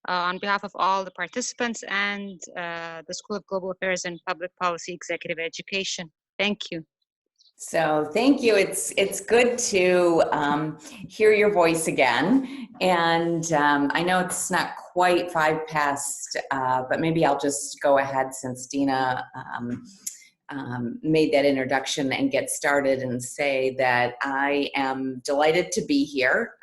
on behalf of all the participants and the School of Global Affairs and Public Policy Executive Education. Thank you. So thank you. It's good to hear your voice again. And I know it's not quite 5 past, but maybe I'll just go ahead since Dina made that introduction and get started and say that I am delighted to be here.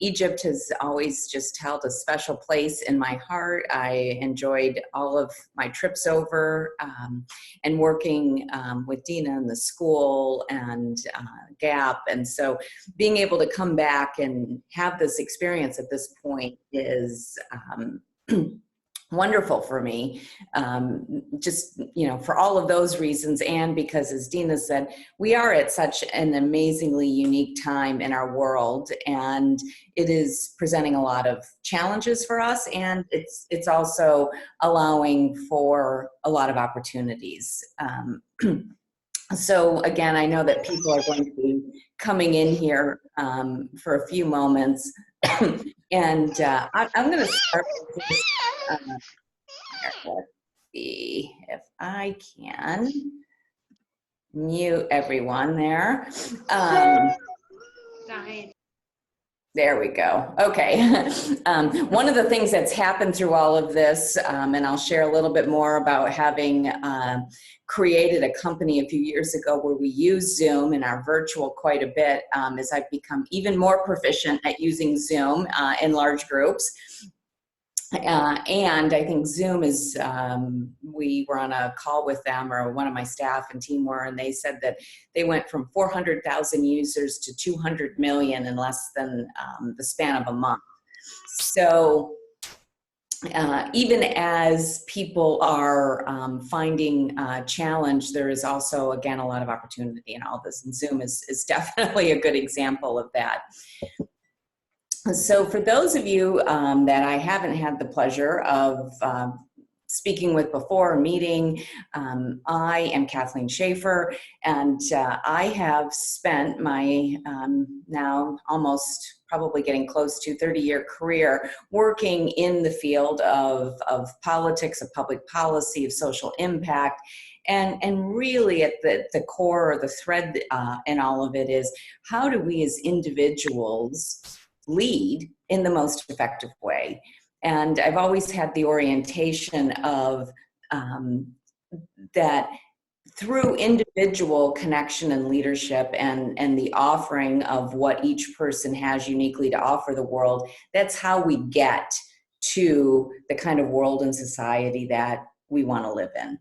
Egypt has always just held a special place in my heart. I enjoyed all of my trips over and working with Dina in the school and GAPP. And so being able to come back and have this experience at this point is wonderful for me, just, for all of those reasons. And because, as Dina said, we are at such an amazingly unique time in our world, and it is presenting a lot of challenges for us. And it's also allowing for a lot of opportunities. So again, I know that people are going to be coming in here for a few moments. And I'm going to start with this. Let's see if I can mute everyone there. There we go. Okay. One of the things that's happened through all of this, and I'll share a little bit more about having created a company a few years ago where we use Zoom in our virtual quite a bit, is I've become even more proficient at using Zoom in large groups. And I think Zoom is, we were on a call with them, or one of my staff and team were, and they said that they went from 400,000 users to 200 million in less than the span of a month. So even as people are finding challenge, there is also, again, a lot of opportunity in all this. And Zoom is definitely a good example of that. So for those of you that I haven't had the pleasure of speaking with before, meeting, I am Kathleen Schafer, and I have spent my now almost probably getting close to 30-year career working in the field of politics, of public policy, of social impact. And really at the core, or the thread in all of it is, how do we as individuals lead in the most effective way? And I've always had the orientation of that through individual connection and leadership and the offering of what each person has uniquely to offer the world, that's how we get to the kind of world and society that we want to live in.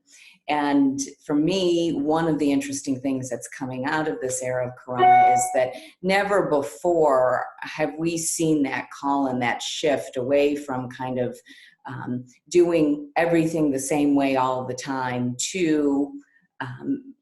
And for me, one of the interesting things that's coming out of this era of Corona is that never before have we seen that call and that shift away from kind of doing everything the same way all the time to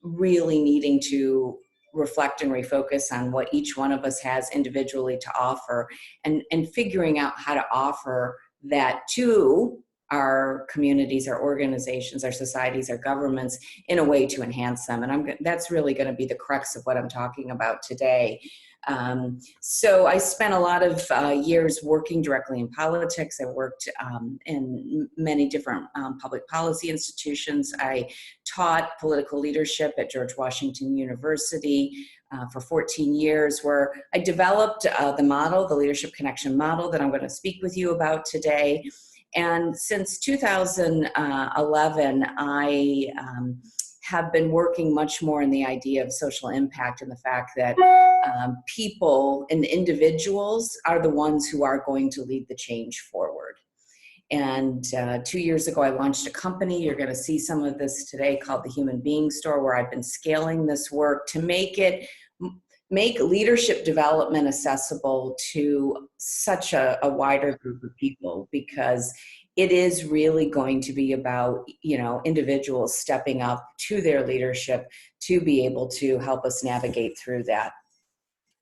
really needing to reflect and refocus on what each one of us has individually to offer, and figuring out how to offer that to our communities, our organizations, our societies, our governments in a way to enhance them. And that's really going to be the crux of what I'm talking about today. So I spent a lot of years working directly in politics. I worked in many different public policy institutions. I taught political leadership at George Washington University for 14 years, where I developed the model, the Leadership Connection model that I'm going to speak with you about today. And since 2011, I have been working much more in the idea of social impact and the fact that people and individuals are the ones who are going to lead the change forward. And 2 years ago, I launched a company. You're going to see some of this today, called the Human Being Store, where I've been scaling this work to make leadership development accessible to such a wider group of people, because it is really going to be about, individuals stepping up to their leadership to be able to help us navigate through that.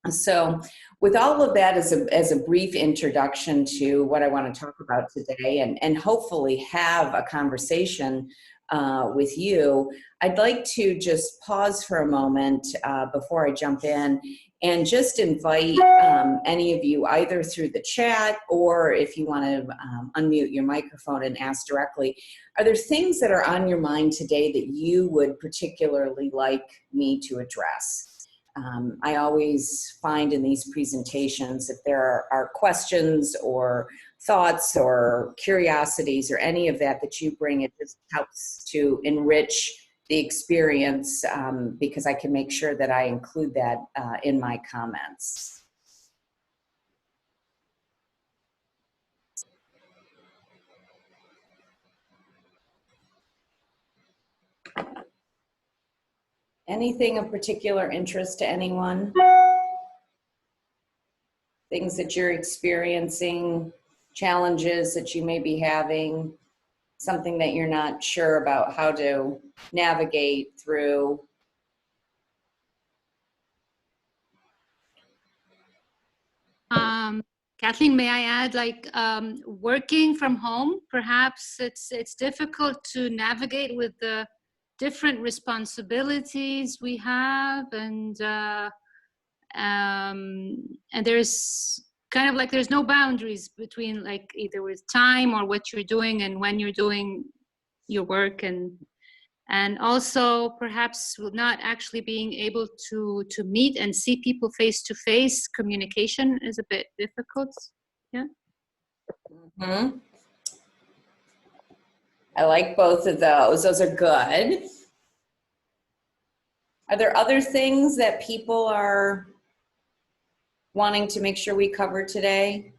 So with all of that as a brief introduction to what I want to talk about today, and hopefully have a conversation with you, I'd like to just pause for a moment before I jump in and just invite any of you either through the chat or if you want to unmute your microphone and ask directly. Are there things that are on your mind today that you would particularly like me to address? I always find in these presentations if there are questions or thoughts or curiosities or any of that that you bring, it just helps to enrich the experience because I can make sure that I include that in my comments. Anything of particular interest to anyone? Things that you're experiencing, challenges that you may be having, something that you're not sure about how to navigate through? Kathleen, may I add, like working from home, perhaps it's difficult to navigate with the different responsibilities we have, and there's kind of like there's no boundaries between like either with time or what you're doing and when you're doing your work, and also perhaps not actually being able to meet and see people face to face. Communication is a bit difficult. Yeah. Mm-hmm. I like both of those. Those are good. Are there other things that people are wanting to make sure we cover today?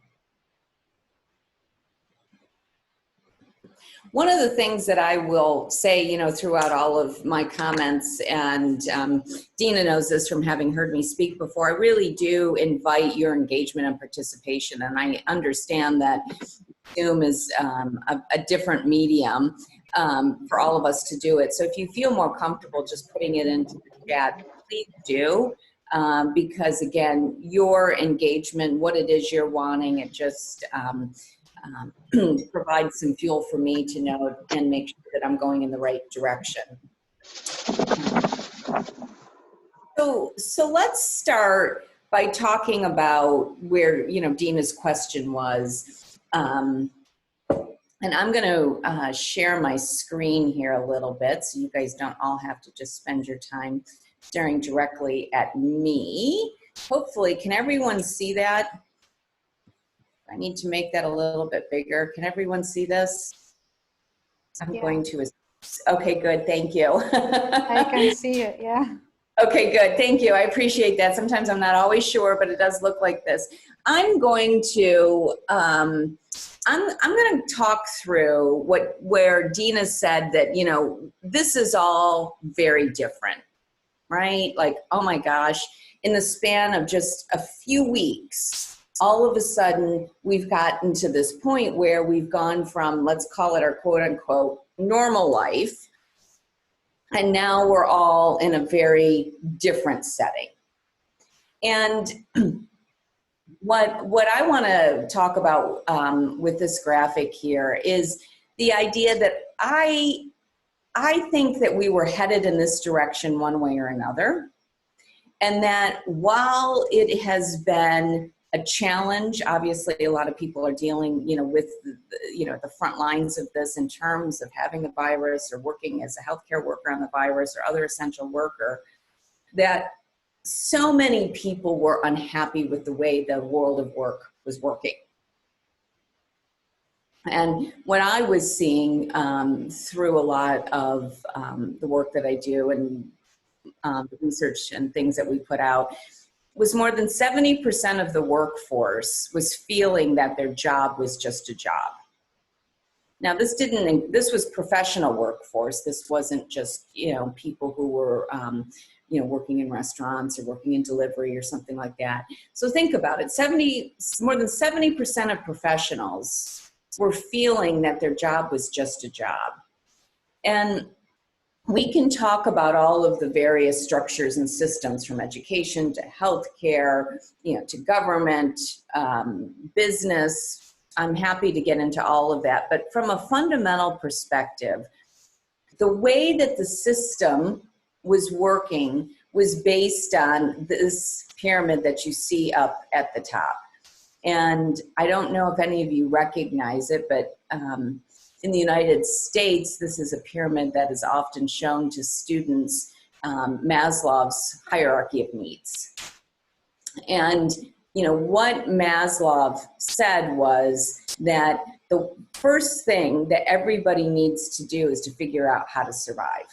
One of the things that I will say, you know, throughout all of my comments, and Dina knows this from having heard me speak before, I really do invite your engagement and participation. And I understand that Zoom is a different medium for all of us to do it. So if you feel more comfortable just putting it into the chat, please do. Because again, your engagement, what it is you're wanting, it just provides some fuel for me to know and make sure that I'm going in the right direction. So let's start by talking about where, you know, Dina's question was. And I'm going to share my screen here a little bit so you guys don't all have to just spend your time staring directly at me. Hopefully, can everyone see that? I need to make that a little bit bigger. Can everyone see this? I'm going to, okay, good, thank you. I can see it, yeah. Okay, good, thank you, I appreciate that. Sometimes I'm not always sure, but it does look like this. I'm going to, I'm going to talk through where Dina said that, you know, this is all very different, right? Like, oh my gosh, in the span of just a few weeks, all of a sudden, we've gotten to this point where we've gone from, let's call it our quote unquote normal life, and now we're all in a very different setting. And what I want to talk about with this graphic here is the idea that I think that we were headed in this direction one way or another, and that while it has been a challenge, obviously a lot of people are dealing, you know, with the front lines of this in terms of having the virus or working as a healthcare worker on the virus or other essential worker, that so many people were unhappy with the way the world of work was working. And what I was seeing through a lot of the work that I do and the research and things that we put out was more than 70% of the workforce was feeling that their job was just a job. Now this was professional workforce. This wasn't just, you know, people who were, you know, working in restaurants or working in delivery or something like that. So think about it, more than 70% of professionals were feeling that their job was just a job. And we can talk about all of the various structures and systems from education to healthcare, you know, to government, business. I'm happy to get into all of that. But from a fundamental perspective, the way that the system was working was based on this pyramid that you see up at the top. And I don't know if any of you recognize it, but in the United States, this is a pyramid that is often shown to students, Maslow's hierarchy of needs. And you know, what Maslow said was that the first thing that everybody needs to do is to figure out how to survive.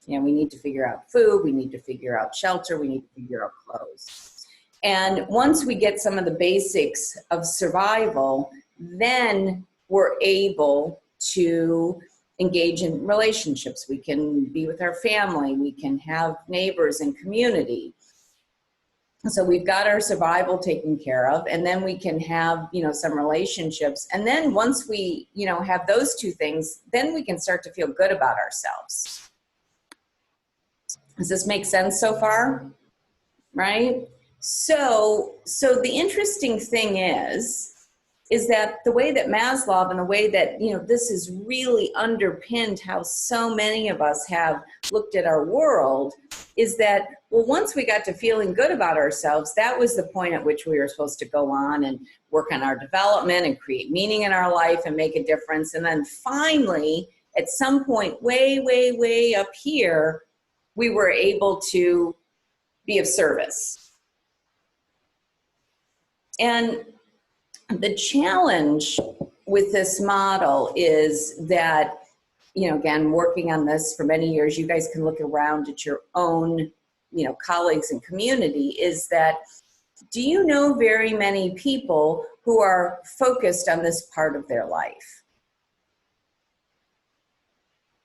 You know, we need to figure out food, we need to figure out shelter, we need to figure out clothes. And once we get some of the basics of survival, then we're able to engage in relationships. We can be with our family, we can have neighbors and community. So we've got our survival taken care of, and then we can have, you know, some relationships. And then once we, you know, have those two things, then we can start to feel good about ourselves. Does this make sense so far? Right? So the interesting thing is that the way that Maslow and the way that, you know, this has really underpinned how so many of us have looked at our world is that, well, once we got to feeling good about ourselves, that was the point at which we were supposed to go on and work on our development and create meaning in our life and make a difference. And then finally, at some point way, way, way up here, we were able to be of service. And the challenge with this model is that, you know, again, working on this for many years, you guys can look around at your own, you know, colleagues and community, is that, do you know very many people who are focused on this part of their life?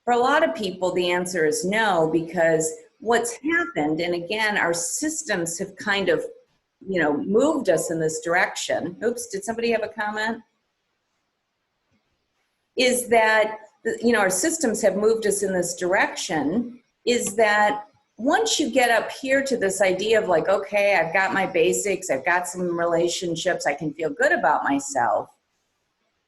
For a lot of people, the answer is no, because what's happened, and again, our systems have kind of, you know, moved us in this direction. Oops, did somebody have a comment? Is that, you know, our systems have moved us in this direction, is that once you get up here to this idea of like, okay, I've got my basics, I've got some relationships, I can feel good about myself,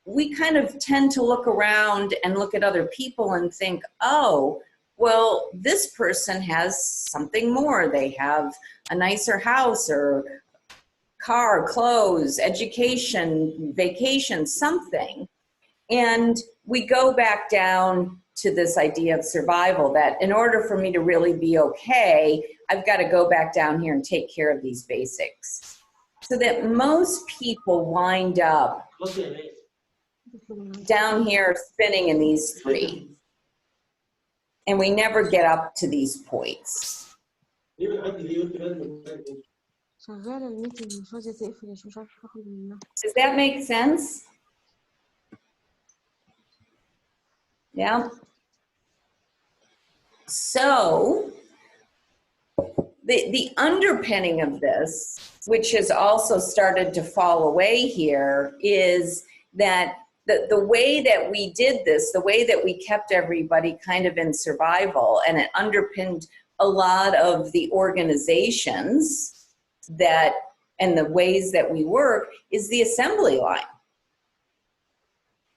we kind of tend to look around and look at other people and think, oh, well, this person has something more. They have a nicer house or car, clothes, education, vacation, something. And we go back down to this idea of survival, that in order for me to really be okay, I've got to go back down here and take care of these basics. So that most people wind up down here spinning in these three. And we never get up to these points. Does that make sense? Yeah. So the underpinning of this, which has also started to fall away here, is that the way that we did this, the way that we kept everybody kind of in survival, and it underpinned a lot of the organizations that, and the ways that we work, is the assembly line.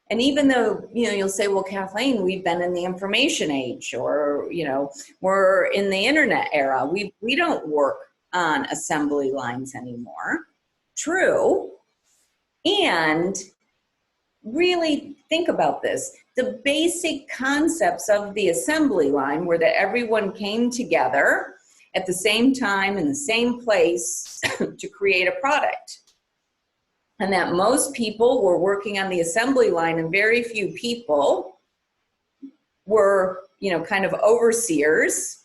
And even though, you know, you'll say, well, Kathleen, we've been in the information age, or, you know, we're in the internet era. We don't work on assembly lines anymore. True. And really think about this. The basic concepts of the assembly line were that everyone came together at the same time in the same place to create a product. And that most people were working on the assembly line, and very few people were, you know, kind of overseers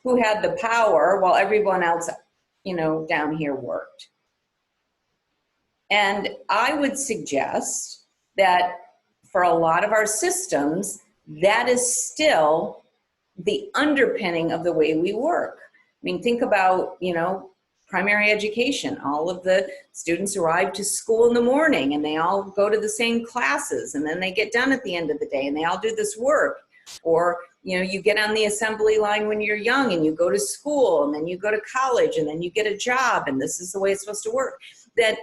who had the power while everyone else, you know, down here worked. And I would suggest that for a lot of our systems, that is still the underpinning of the way we work. I mean, think about, you know, primary education. All of the students arrive to school in the morning and they all go to the same classes, and then they get done at the end of the day and they all do this work. Or, you know, you get on the assembly line when you're young and you go to school, and then you go to college, and then you get a job, and this is the way it's supposed to work. That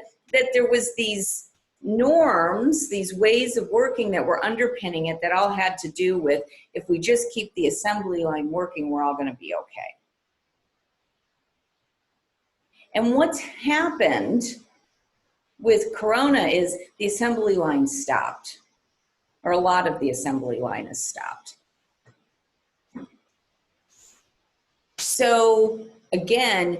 there was these norms, these ways of working that were underpinning it, that all had to do with, if we just keep the assembly line working, we're all going to be okay. And what's happened with Corona is the assembly line stopped, or a lot of the assembly line has stopped. So again,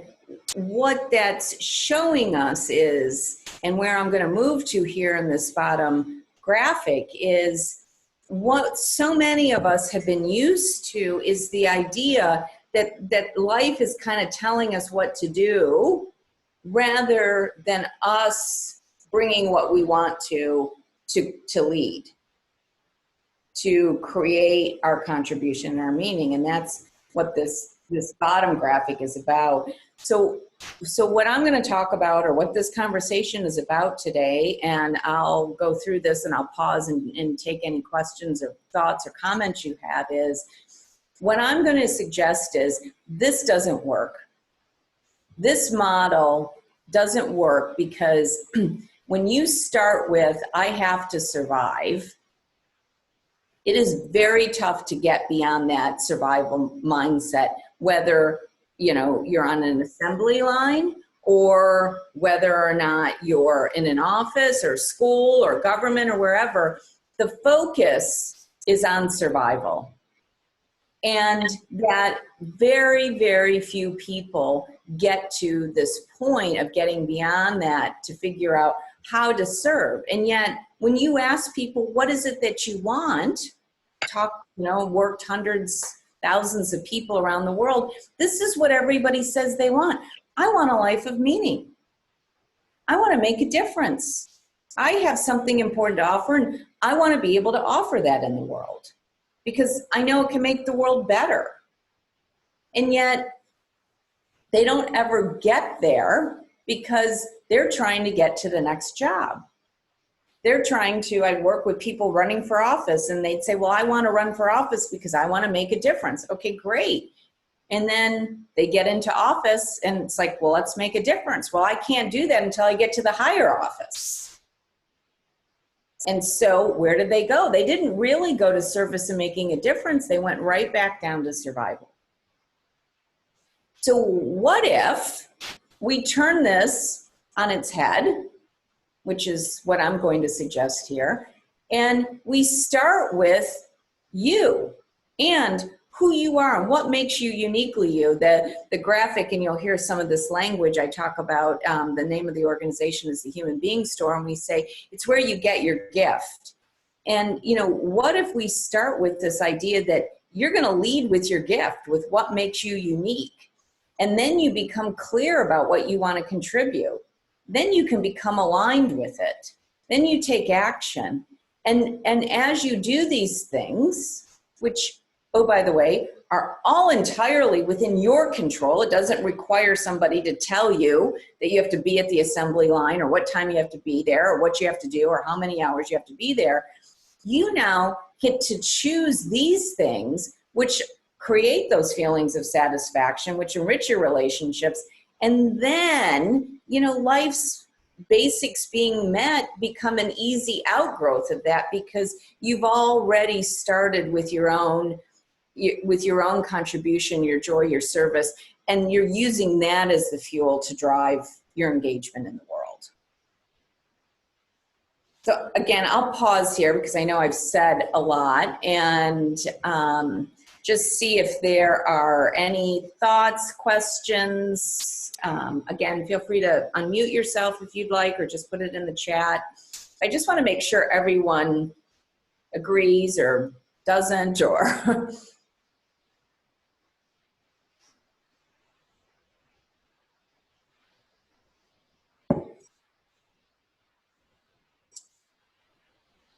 what that's showing us is, and where I'm going to move to here in this bottom graphic, is what so many of us have been used to is the idea that life is kind of telling us what to do rather than us bringing what we want to lead, to create our contribution and our meaning. And that's what this bottom graphic is about. So what I'm going to talk about, or what this conversation is about today, and I'll go through this and I'll pause and take any questions or thoughts or comments you have, is what I'm going to suggest is this doesn't work. This model doesn't work because when you start with, I have to survive, it is very tough to get beyond that survival mindset, whether you're on an assembly line or whether or not you're in an office or school or government or wherever. The focus is on survival. And that very, very few people get to this point of getting beyond that to figure out how to serve. And yet, when you ask people, what is it that you want? Worked hundreds, thousands of people around the world. This is what everybody says they want. I want a life of meaning. I want to make a difference. I have something important to offer, and I want to be able to offer that in the world because I know it can make the world better. And yet, they don't ever get there because they're trying to get to the next job. They're trying to, I work with people running for office, and they'd say, well, I want to run for office because I want to make a difference. Okay, great. And then they get into office and it's like, well, let's make a difference. Well, I can't do that until I get to the higher office. And so where did they go? They didn't really go to service and making a difference. They went right back down to survival. So what if we turn this on its head, which is what I'm going to suggest here, and we start with you and who you are and what makes you uniquely you. The graphic, and you'll hear some of this language I talk about, the name of the organization is the Human Being Store, and we say it's where you get your gift. And what if we start with this idea that you're going to lead with your gift, with what makes you unique, and then you become clear about what you want to contribute. Then you can become aligned with it. Then you take action. And as you do these things, which, oh, by the way, are all entirely within your control. It doesn't require somebody to tell you that you have to be at the assembly line or what time you have to be there or what you have to do or how many hours you have to be there. You now get to choose these things which create those feelings of satisfaction, which enrich your relationships. And then, life's basics being met become an easy outgrowth of that because you've already started with your own contribution, your joy, your service, and you're using that as the fuel to drive your engagement in the world. So again, I'll pause here because I know I've said a lot, and just see if there are any thoughts, questions. Again, feel free to unmute yourself if you'd like, or just put it in the chat. I just want to make sure everyone agrees or doesn't, or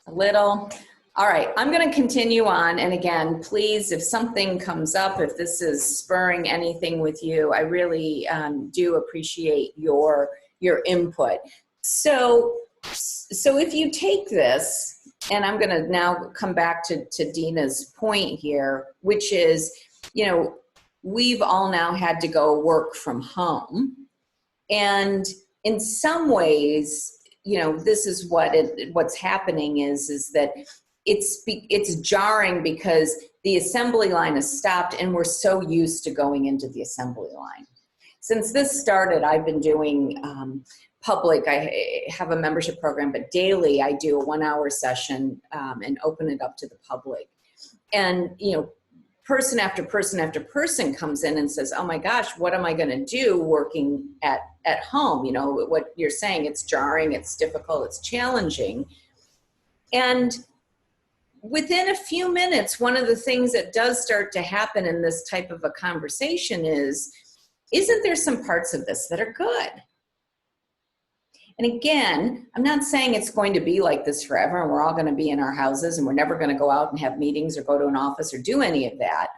a little. All right, I'm going to continue on. And again, please, if something comes up, if this is spurring anything with you, I really do appreciate your input. So if you take this, and I'm going to now come back to Dina's point here, which is, we've all now had to go work from home. And in some ways, this is what's happening is that it's jarring because the assembly line is stopped and we're so used to going into the assembly line. Since this started, I've been doing public. I have a membership program, but daily I do a 1-hour session and open it up to the public. And, person after person after person comes in and says, oh my gosh, what am I going to do working at home? What you're saying, it's jarring, it's difficult, it's challenging. And within a few minutes, one of the things that does start to happen in this type of a conversation is, isn't there some parts of this that are good? And again, I'm not saying it's going to be like this forever and we're all going to be in our houses and we're never going to go out and have meetings or go to an office or do any of that.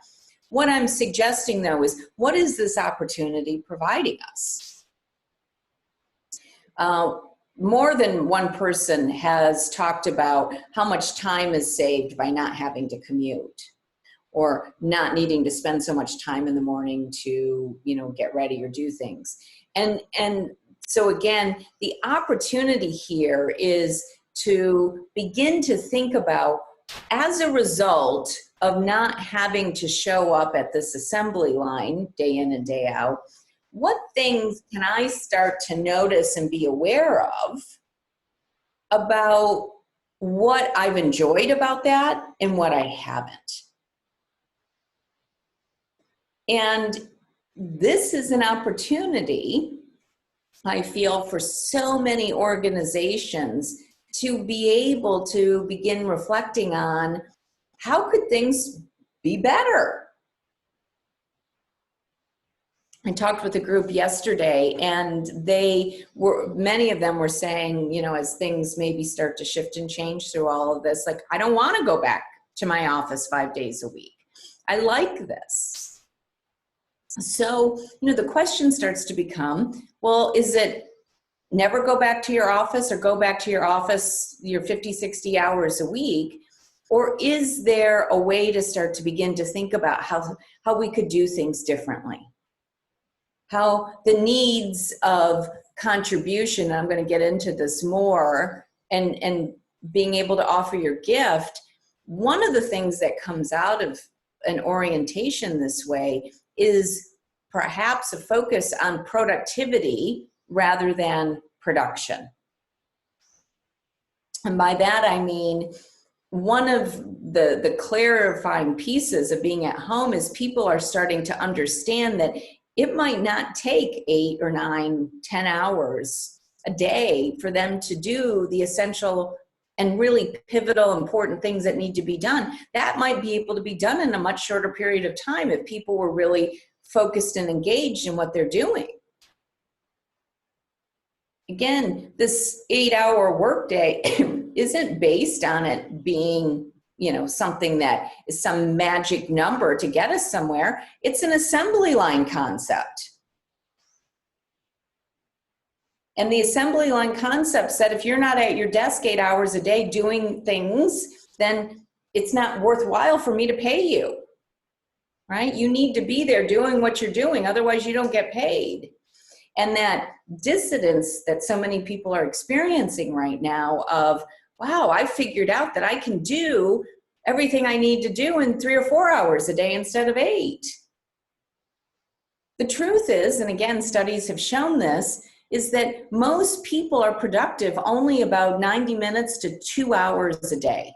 What I'm suggesting though is, what is this opportunity providing us? More than one person has talked about how much time is saved by not having to commute or not needing to spend so much time in the morning to, get ready or do things. And so again, the opportunity here is to begin to think about, as a result of not having to show up at this assembly line day in and day out, what things can I start to notice and be aware of about what I've enjoyed about that and what I haven't? And this is an opportunity, I feel, for so many organizations to be able to begin reflecting on, how could things be better? I talked with a group yesterday and many of them were saying, as things maybe start to shift and change through all of this, like, I don't want to go back to my office 5 days a week. I like this. So, the question starts to become, well, is it never go back to your office or go back to your office your 50, 60 hours a week? Or is there a way to start to begin to think about how we could do things differently? How the needs of contribution, and I'm going to get into this more, and being able to offer your gift, one of the things that comes out of an orientation this way is perhaps a focus on productivity rather than production. And by that I mean, one of the clarifying pieces of being at home is people are starting to understand that it might not take 8 or 9, 10 hours a day for them to do the essential and really pivotal, important things that need to be done. That might be able to be done in a much shorter period of time if people were really focused and engaged in what they're doing. Again, this 8-hour workday isn't based on it being, something that is some magic number to get us somewhere. It's an assembly line concept. And the assembly line concept said, if you're not at your desk 8 hours a day doing things, then it's not worthwhile for me to pay you, right? You need to be there doing what you're doing, otherwise you don't get paid. And that dissonance that so many people are experiencing right now of, wow, I figured out that I can do everything I need to do in 3 or 4 hours a day instead of 8. The truth is, and again, studies have shown this, is that most people are productive only about 90 minutes to 2 hours a day.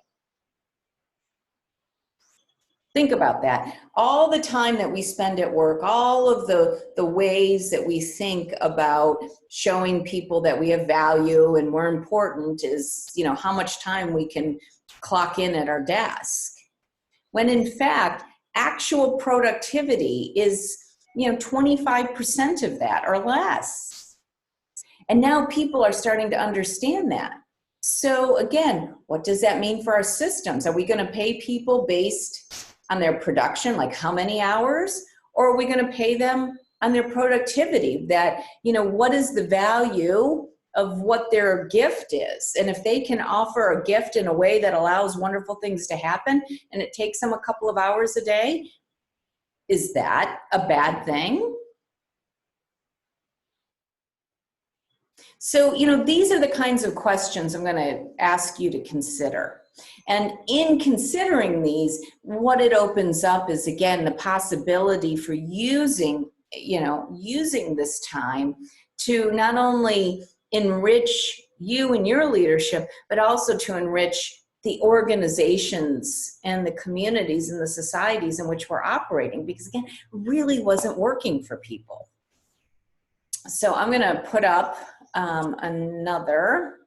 Think about that. All the time that we spend at work, all of the ways that we think about showing people that we have value and we're important is, how much time we can clock in at our desk. When in fact, actual productivity is, 25% of that or less. And now people are starting to understand that. So again, what does that mean for our systems? Are we going to pay people based on their production, like how many hours? Or are we going to pay them on their productivity? That, what is the value of what their gift is? And if they can offer a gift in a way that allows wonderful things to happen and it takes them a couple of hours a day, is that a bad thing? So, these are the kinds of questions I'm going to ask you to consider. And in considering these, what it opens up is, again, the possibility for using this time to not only enrich you and your leadership, but also to enrich the organizations and the communities and the societies in which we're operating, because again, it really wasn't working for people. So I'm going to put up another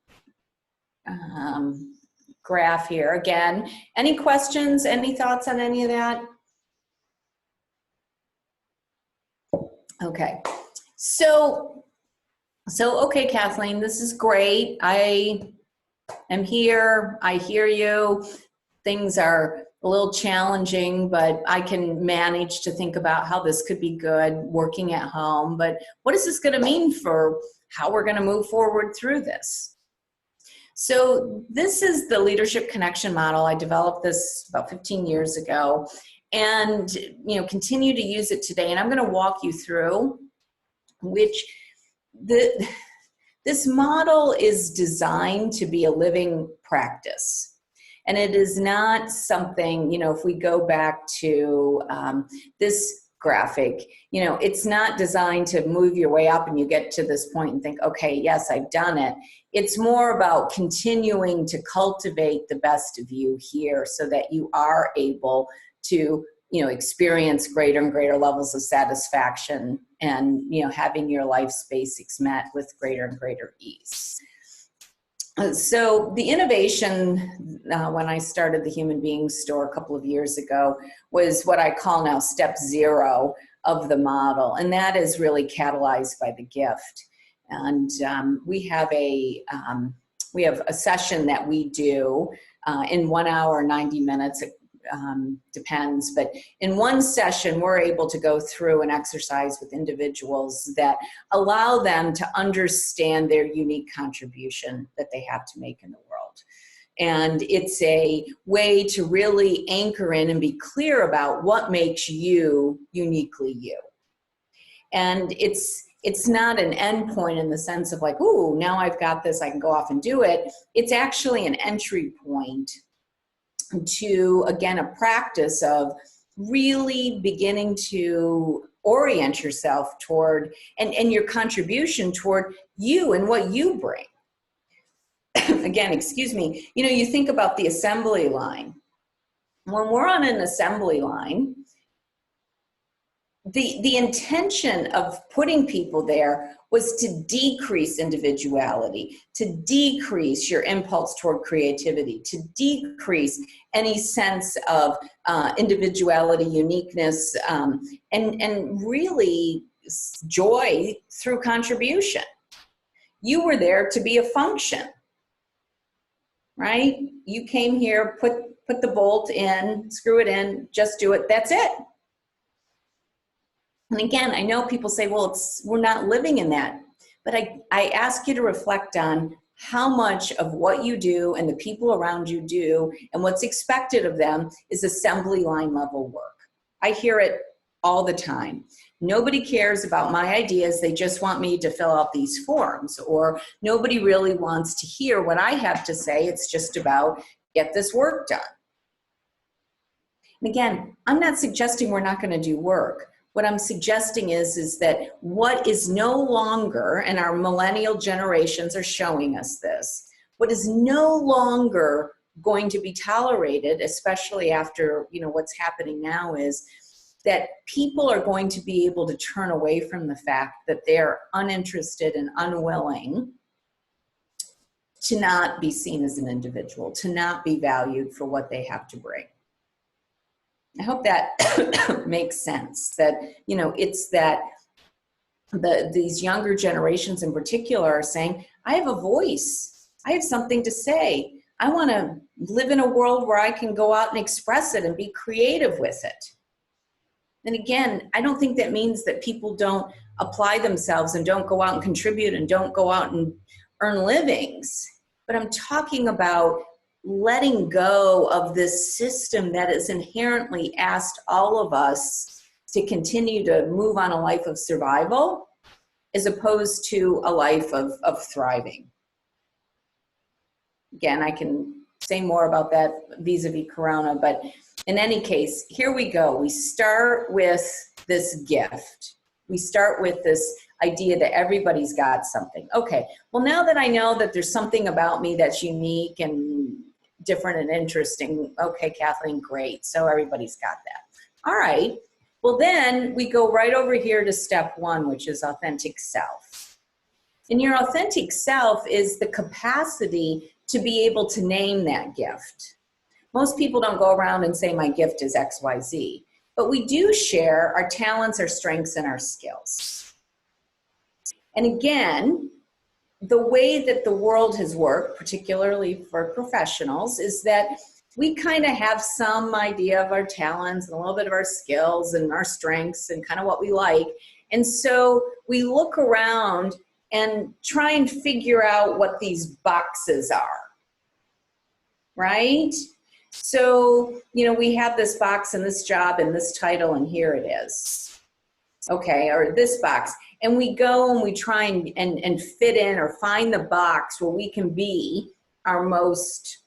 graph here. Again, any questions, any thoughts on any of that? Okay, so okay, Kathleen, this is great. I am here, I hear you. Things are a little challenging, but I can manage to think about how this could be good working at home. But what is this going to mean for how we're going to move forward through this? So this is the leadership connection model. I developed this about 15 years ago and continue to use it today. And I'm going to walk you through this model is designed to be a living practice. And it is not something, if we go back to this graphic, it's not designed to move your way up and you get to this point and think, okay, yes, I've done it. It's more about continuing to cultivate the best of you here so that you are able to, experience greater and greater levels of satisfaction and, having your life's basics met with greater and greater ease. So the innovation when I started the Human Beings Store a couple of years ago was what I call now step 0 of the model. And that is really catalyzed by the gift. And we have a session that we do in 1 hour, 90 minutes, depends, but in one session we're able to go through an exercise with individuals that allow them to understand their unique contribution that they have to make in the world. And it's a way to really anchor in and be clear about what makes you uniquely you. And it's not an end point in the sense of like, ooh, now I've got this, I can go off and do it. It's actually an entry point to, again, a practice of really beginning to orient yourself toward and your contribution toward you and what you bring. Again, excuse me, you think about the assembly line. When we're on an assembly line, the intention of putting people there was to decrease individuality, to decrease your impulse toward creativity, to decrease any sense of individuality, uniqueness, and really joy through contribution. You were there to be a function, right? You came here, put the bolt in, screw it in, just do it, that's it. And again, I know people say, well, we're not living in that. But I ask you to reflect on how much of what you do and the people around you do and what's expected of them is assembly line level work. I hear it all the time. Nobody cares about my ideas. They just want me to fill out these forms. Or nobody really wants to hear what I have to say. It's just about get this work done. And again, I'm not suggesting we're not going to do work. What I'm suggesting is that what is no longer, and our millennial generations are showing us this, what is no longer going to be tolerated, especially after what's happening now, is that people are going to be able to turn away from the fact that they're uninterested and unwilling to not be seen as an individual, to not be valued for what they have to bring. I hope that makes sense, that, it's that these younger generations in particular are saying, I have a voice, I have something to say. I want to live in a world where I can go out and express it and be creative with it. And again, I don't think that means that people don't apply themselves and don't go out and contribute and don't go out and earn livings. But I'm talking about letting go of this system that has inherently asked all of us to continue to move on a life of survival as opposed to a life of thriving. Again, I can say more about that vis-a-vis Corona, but in any case, here we go. We start with this gift. We start with this idea that everybody's got something. Okay, well, now that I know that there's something about me that's unique and different and interesting, okay, Kathleen, great. So everybody's got that. All right, well, then we go right over here to step one, which is authentic self. And your authentic self is the capacity to be able to name that gift. Most people don't go around and say my gift is XYZ, but we do share our talents, our strengths, and our skills. And again, the way that the world has worked, particularly for professionals, is that we kind of have some idea of our talents and a little bit of our skills and our strengths and kind of what we like. And so we look around and try and figure out what these boxes are, right? So, you know, we have this box and this job and this title, and here it is. Okay, or this box. And we go and we try and fit in or find the box where we can be our most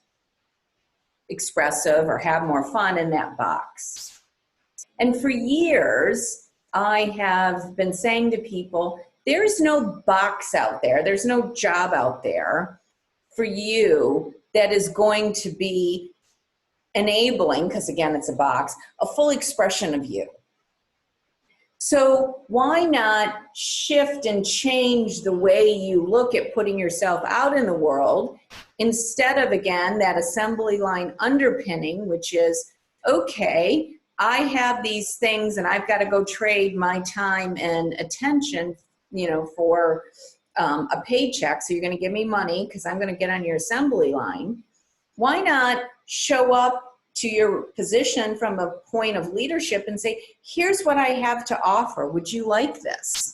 expressive or have more fun in that box. And for years, I have been saying to people, there's no box out there, there's no job out there for you that is going to be enabling, because again, it's a box, a full expression of you. So why not shift and change the way you look at putting yourself out in the world, instead of, again, that assembly line underpinning, which is, okay, I have these things and I've got to go trade my time and attention, you know, for a paycheck. So you're going to give me money because I'm going to get on your assembly line. Why not show up to your position from a point of leadership and say, here's what I have to offer. Would you like this?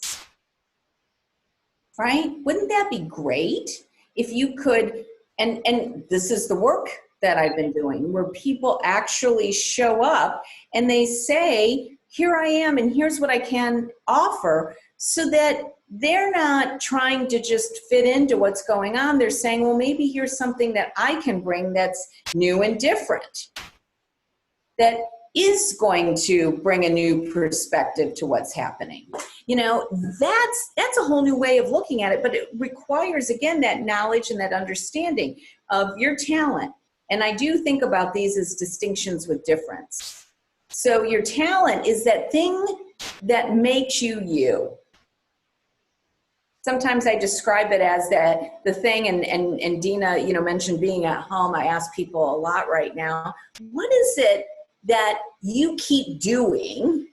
Right? Wouldn't that be great if you could, and this is the work that I've been doing, where people actually show up and they say, here I am and here's what I can offer, so that they're not trying to just fit into what's going on. They're saying, well, maybe here's something that I can bring that's new and different, that is going to bring a new perspective to what's happening. You know, that's a whole new way of looking at it, but it requires, again, that knowledge and that understanding of your talent. And I do think about these as distinctions with difference. So your talent is that thing that makes you you. Sometimes I describe it as that the thing, and Dina, you know, mentioned being at home. I ask people a lot right now, what is it that you keep doing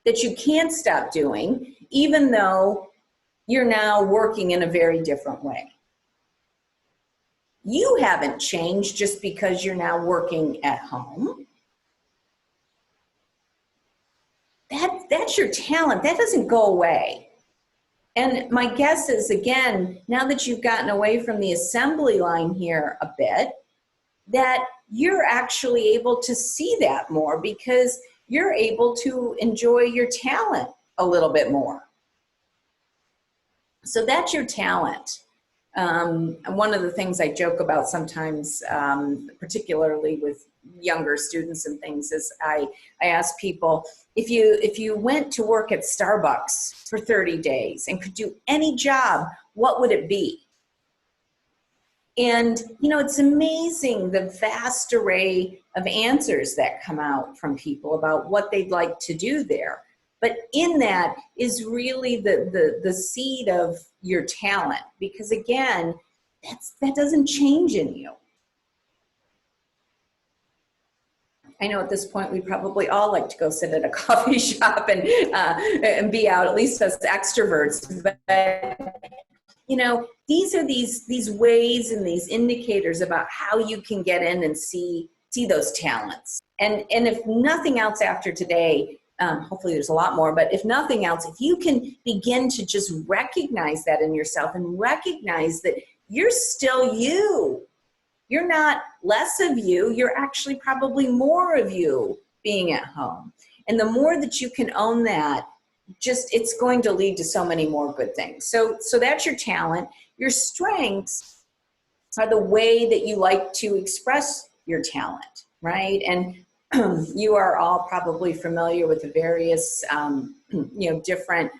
that you can't stop doing, even though you're now working in a very different way? You haven't changed just because you're now working at home. That's your talent. That doesn't go away. And my guess is, again, now that you've gotten away from the assembly line here a bit, that you're actually able to see that more because you're able to enjoy your talent a little bit more. So that's your talent. And one of the things I joke about sometimes, particularly with younger students and things, is I ask people, if you went to work at Starbucks for 30 days and could do any job, what would it be? And, you know, it's amazing the vast array of answers that come out from people about what they'd like to do there. But in that is really the seed of your talent, because again, that doesn't change in you. I know at this point we probably all like to go sit at a coffee shop and be out, at least as extroverts. But you know, these are these ways and these indicators about how you can get in and see those talents. And if nothing else after today, hopefully there's a lot more, but if nothing else, if you can begin to just recognize that in yourself and recognize that you're still you. You're not less of you, you're actually probably more of you being at home. And the more that you can own that, it's going to lead to so many more good things. So that's your talent. Your strengths are the way that you like to express your talent, right? And you are all probably familiar with the various, different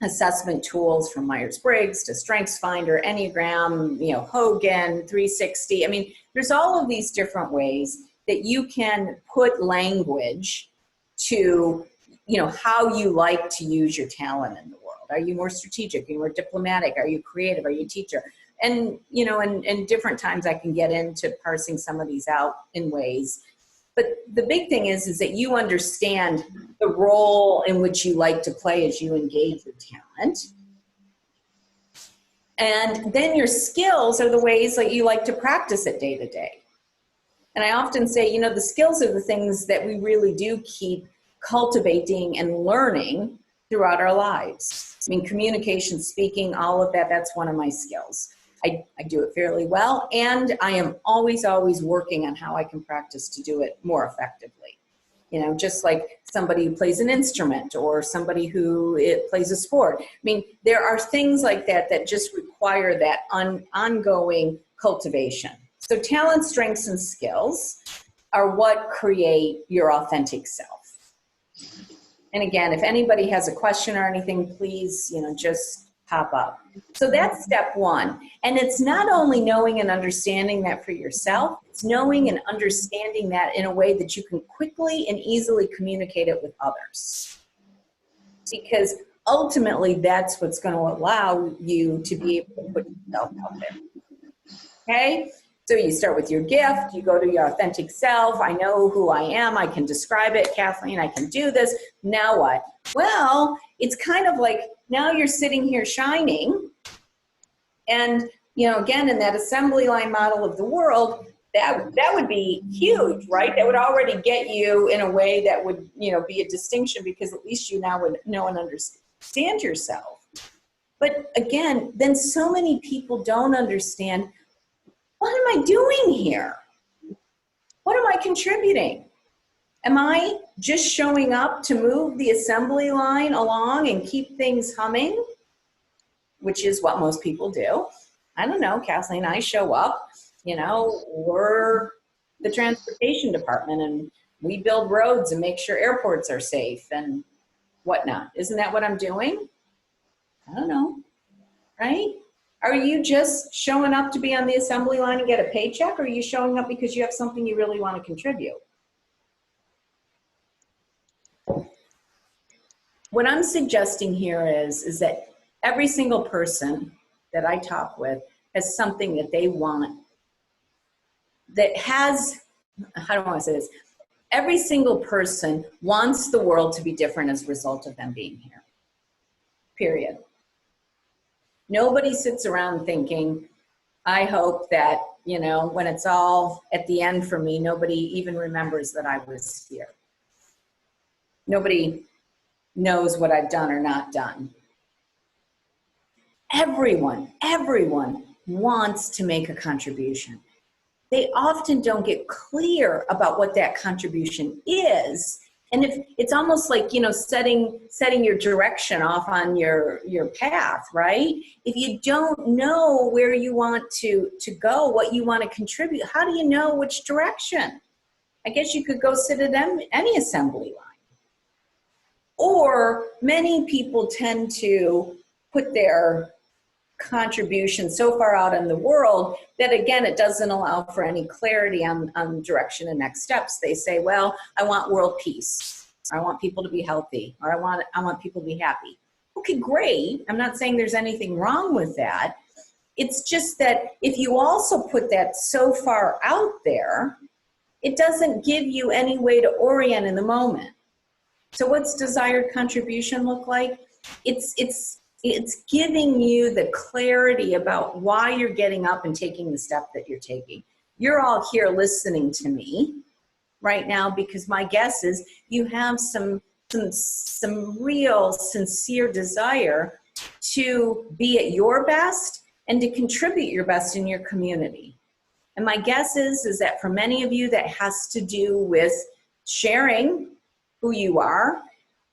assessment tools, from Myers-Briggs to StrengthsFinder, Enneagram, Hogan, 360. I mean, there's all of these different ways that you can put language to, how you like to use your talent in the world. Are you more strategic? Are you more diplomatic? Are you creative? Are you a teacher? And, in different times I can get into parsing some of these out in ways. But the big thing is that you understand the role in which you like to play as you engage your talent. And then your skills are the ways that you like to practice it day to day. And I often say, the skills are the things that we really do keep cultivating and learning throughout our lives. I mean, communication, speaking, all of that, that's one of my skills. I do it fairly well, and I am always working on how I can practice to do it more effectively. Just like somebody who plays an instrument or somebody who plays a sport. I mean, there are things like that that just require that ongoing cultivation. So talent, strengths, and skills are what create your authentic self. And again, if anybody has a question or anything, please, just pop up. So that's step one. And it's not only knowing and understanding that for yourself, it's knowing and understanding that in a way that you can quickly and easily communicate it with others. Because ultimately, that's what's going to allow you to be able to put yourself out there. Okay? So you start with your gift, you go to your authentic self. I know who I am, I can describe it. Kathleen, I can do this. Now what? Well, it's kind of like now you're sitting here shining. And, again, in that assembly line model of the world, that would be huge, right? That would already get you in a way that would, be a distinction, because at least you now would know and understand yourself. But again, then so many people don't understand, what am I doing here? What am I contributing? Am I just showing up to move the assembly line along and keep things humming? Which is what most people do. I don't know, Kathleen, I show up, we're the transportation department and we build roads and make sure airports are safe and whatnot. Isn't that what I'm doing? I don't know, right? Are you just showing up to be on the assembly line and get a paycheck, or are you showing up because you have something you really want to contribute? What I'm suggesting here is that every single person that I talk with has something that they want, that has, how do I want to say this? Every single person wants the world to be different as a result of them being here, period. Nobody sits around thinking, I hope that, when it's all at the end for me, nobody even remembers that I was here. Nobody knows what I've done or not done. Everyone wants to make a contribution. They often don't get clear about what that contribution is. And if it's almost like, setting your direction off on your path, right? If you don't know where you want to go, what you want to contribute, how do you know which direction? I guess you could go sit at any assembly line. Or many people tend to put their contribution so far out in the world that, again, it doesn't allow for any clarity on direction and next steps. They say, well, I want world peace, or I want people to be healthy, or I want people to be happy. Okay, great. I'm not saying there's anything wrong with that. It's just that if you also put that so far out there, it doesn't give you any way to orient in the moment. So what's desired contribution look like? It's giving you the clarity about why you're getting up and taking the step that you're taking. You're all here listening to me right now because my guess is you have some real sincere desire to be at your best and to contribute your best in your community. And my guess is that for many of you that has to do with sharing who you are,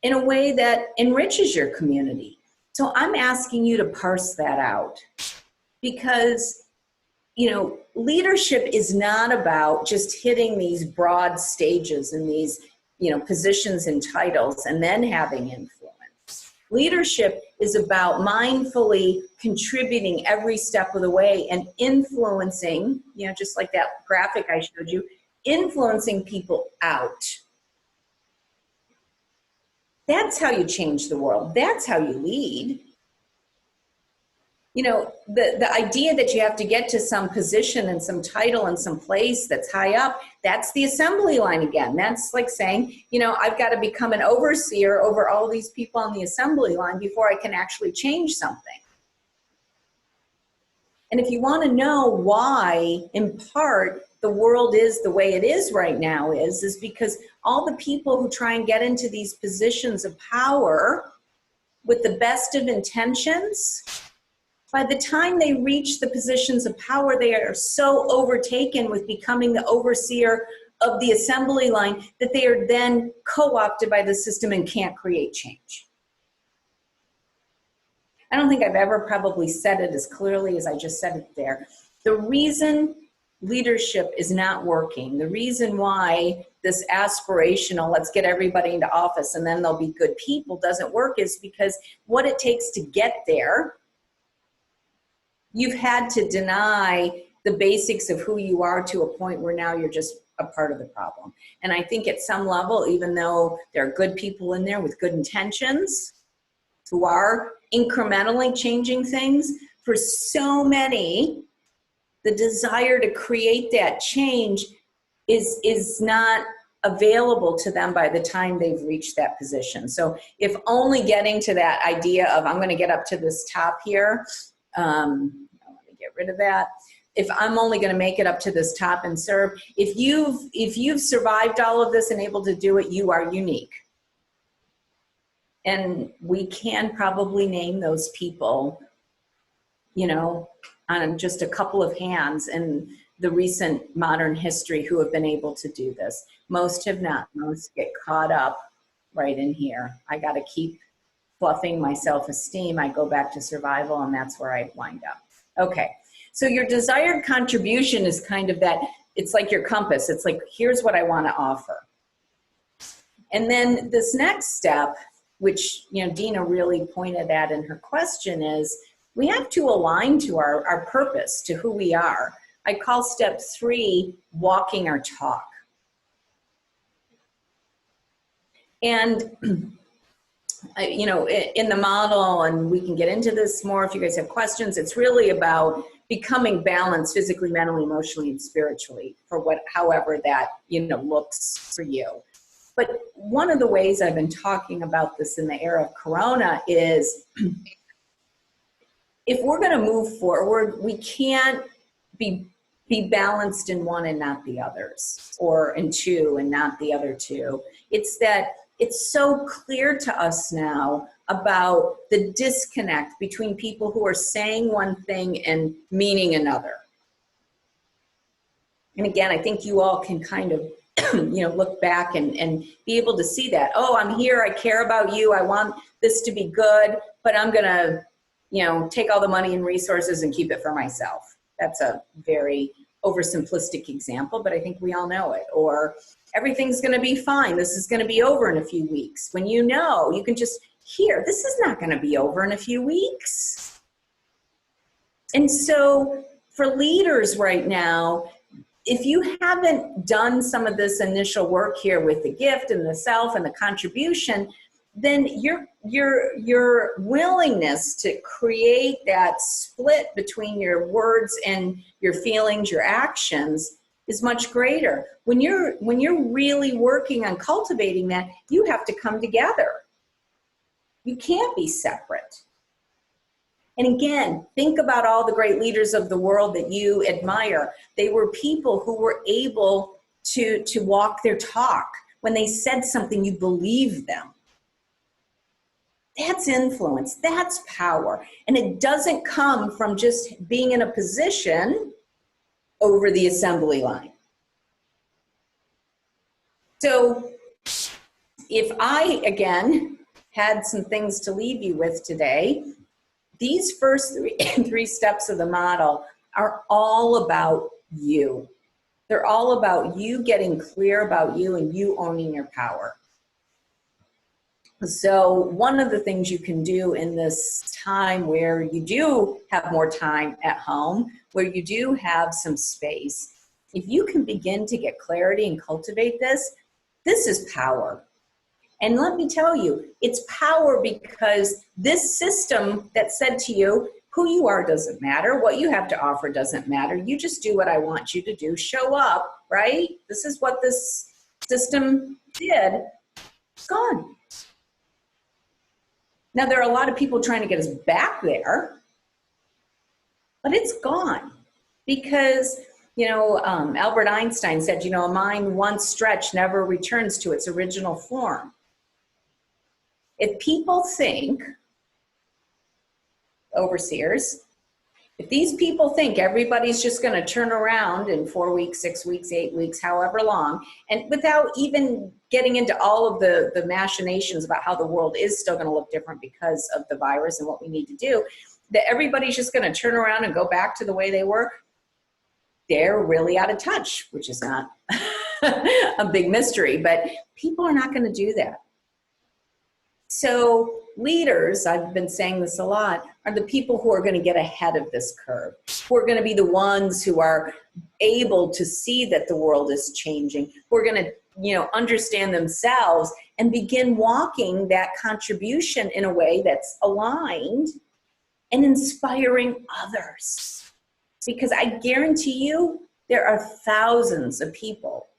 in a way that enriches your community. So I'm asking you to parse that out, because leadership is not about just hitting these broad stages and these, positions and titles and then having influence. Leadership is about mindfully contributing every step of the way and influencing, just like that graphic I showed you, influencing people out. That's how you change the world. That's how you lead. The idea that you have to get to some position and some title and some place that's high up, that's the assembly line again. That's like saying, I've got to become an overseer over all these people on the assembly line before I can actually change something. And if you want to know why, in part, the world is the way it is right now is because all the people who try and get into these positions of power with the best of intentions, by the time they reach the positions of power, they are so overtaken with becoming the overseer of the assembly line that they are then co-opted by the system and can't create change. I don't think I've ever probably said it as clearly as I just said it there. The reason leadership is not working, the reason why this aspirational, let's get everybody into office and then they'll be good people, doesn't work is because what it takes to get there, you've had to deny the basics of who you are to a point where now you're just a part of the problem. And I think at some level, even though there are good people in there with good intentions who are incrementally changing things, for so many, the desire to create that change is not available to them by the time they've reached that position. So if only getting to that idea of I'm going to get up to this top here, let me get rid of that. If I'm only going to make it up to this top and serve, if you've survived all of this and able to do it, you are unique. And we can probably name those people, on just a couple of hands in the recent modern history who have been able to do this. Most have not. Most get caught up right in here. I got to keep fluffing my self-esteem. I go back to survival, and that's where I wind up. Okay, so your desired contribution is kind of that, it's like your compass. It's like, here's what I want to offer. And then this next step, which Dina really pointed at in her question, is we have to align to our purpose, to who we are. I call step 3 walking our talk. And in the model, and we can get into this more if you guys have questions, it's really about becoming balanced physically, mentally, emotionally, and spiritually for however that looks for you. But one of the ways I've been talking about this in the era of Corona is if we're going to move forward, we can't be balanced in one and not the others, or in two and not the other two. It's that it's so clear to us now about the disconnect between people who are saying one thing and meaning another. And again, I think you all can kind of look back and be able to see that. Oh, I'm here, I care about you, I want this to be good, but I'm gonna, take all the money and resources and keep it for myself. That's a very oversimplistic example, but I think we all know it. Or everything's gonna be fine, this is gonna be over in a few weeks. When you can just hear, this is not gonna be over in a few weeks. And so for leaders right now, if you haven't done some of this initial work here with the gift and the self and the contribution, then your willingness to create that split between your words and your feelings, your actions, is much greater. When you're really working on cultivating that, you have to come together. You can't be separate. And again, think about all the great leaders of the world that you admire. They were people who were able to walk their talk. When they said something, you believed them. That's influence, that's power. And it doesn't come from just being in a position over the assembly line. So if I, again, had some things to leave you with today, these first three steps of the model are all about you. They're all about you getting clear about you and you owning your power. So one of the things you can do in this time where you do have more time at home, where you do have some space, if you can begin to get clarity and cultivate this, this is power. And let me tell you, it's power because this system that said to you, who you are doesn't matter, what you have to offer doesn't matter, you just do what I want you to do, show up, right? This is what this system did. It's gone. Now, there are a lot of people trying to get us back there, but it's gone because, Albert Einstein said, a mind once stretched never returns to its original form. If people think, overseers, if these people think everybody's just going to turn around in 4 weeks, 6 weeks, 8 weeks, however long, and without even getting into all of the machinations about how the world is still going to look different because of the virus and what we need to do, that everybody's just going to turn around and go back to the way they were, they're really out of touch, which is not a big mystery, but people are not going to do that. So leaders, I've been saying this a lot, are the people who are going to get ahead of this curve, who are going to be the ones who are able to see that the world is changing, who are going to, understand themselves and begin walking that contribution in a way that's aligned and inspiring others. Because I guarantee you, there are thousands of people,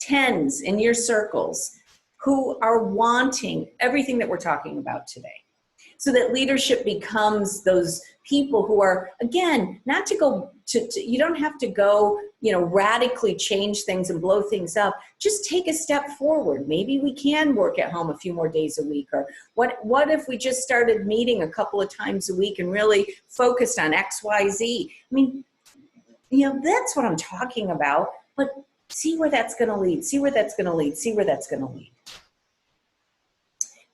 tens in your circles, who are wanting everything that we're talking about today. So that leadership becomes those people who are, again, not to go you don't have to go, radically change things and blow things up. Just take a step forward. Maybe we can work at home a few more days a week, or what if we just started meeting a couple of times a week and really focused on X, Y, Z? I mean, that's what I'm talking about, but see where that's going to lead, see where that's going to lead, see where that's going to lead.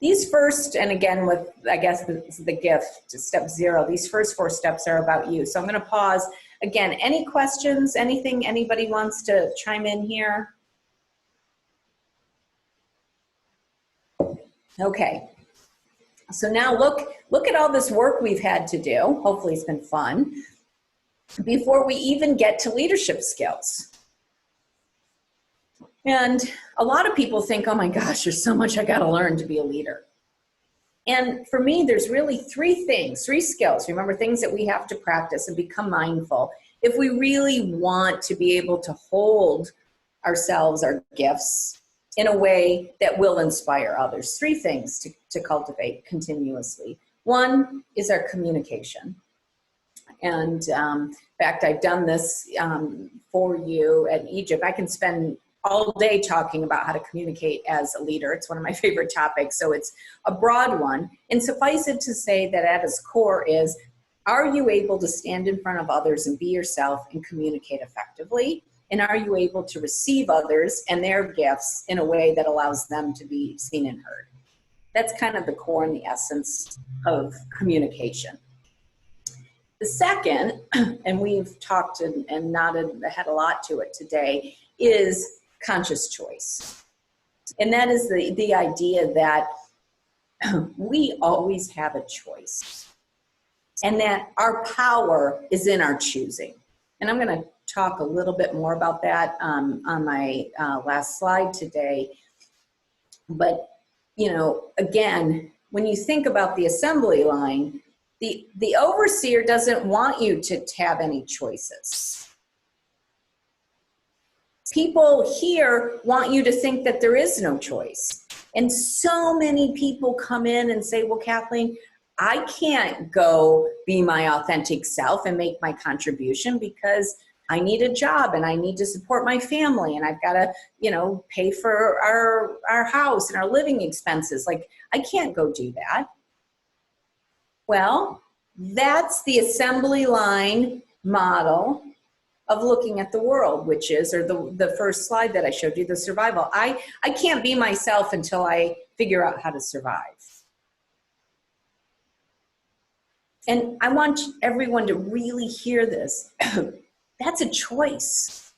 These first, and again, with, I guess, the gift to step 0, these first 4 steps are about you. So I'm going to pause. Again, any questions, anything anybody wants to chime in here? Okay. So now look at all this work we've had to do. Hopefully it's been fun. Before we even get to leadership skills. And a lot of people think, oh my gosh, there's so much I got to learn to be a leader. And for me, there's really 3 things, 3 skills. Remember, things that we have to practice and become mindful if we really want to be able to hold ourselves, our gifts, in a way that will inspire others. 3 things to cultivate continuously. 1 is our communication. And in fact, I've done this for you at Egypt. I can spend all day talking about how to communicate as a leader. It's one of my favorite topics, so it's a broad one. And suffice it to say that at its core is, are you able to stand in front of others and be yourself and communicate effectively? And are you able to receive others and their gifts in a way that allows them to be seen and heard? That's kind of the core and the essence of communication. The second, and we've talked and nodded ahead a lot to it today, is conscious choice. And that is the idea that we always have a choice and that our power is in our choosing. And I'm going to talk a little bit more about that on my last slide today. But, again, when you think about the assembly line, the overseer doesn't want you to have any choices. People here want you to think that there is no choice. And so many people come in and say, well, Kathleen, I can't go be my authentic self and make my contribution because I need a job and I need to support my family and I've got to, pay for our house and our living expenses. Like, I can't go do that. Well, that's the assembly line model of looking at the world, which is, or the first slide that I showed you, the survival. I can't be myself until I figure out how to survive. And I want everyone to really hear this. That's a choice.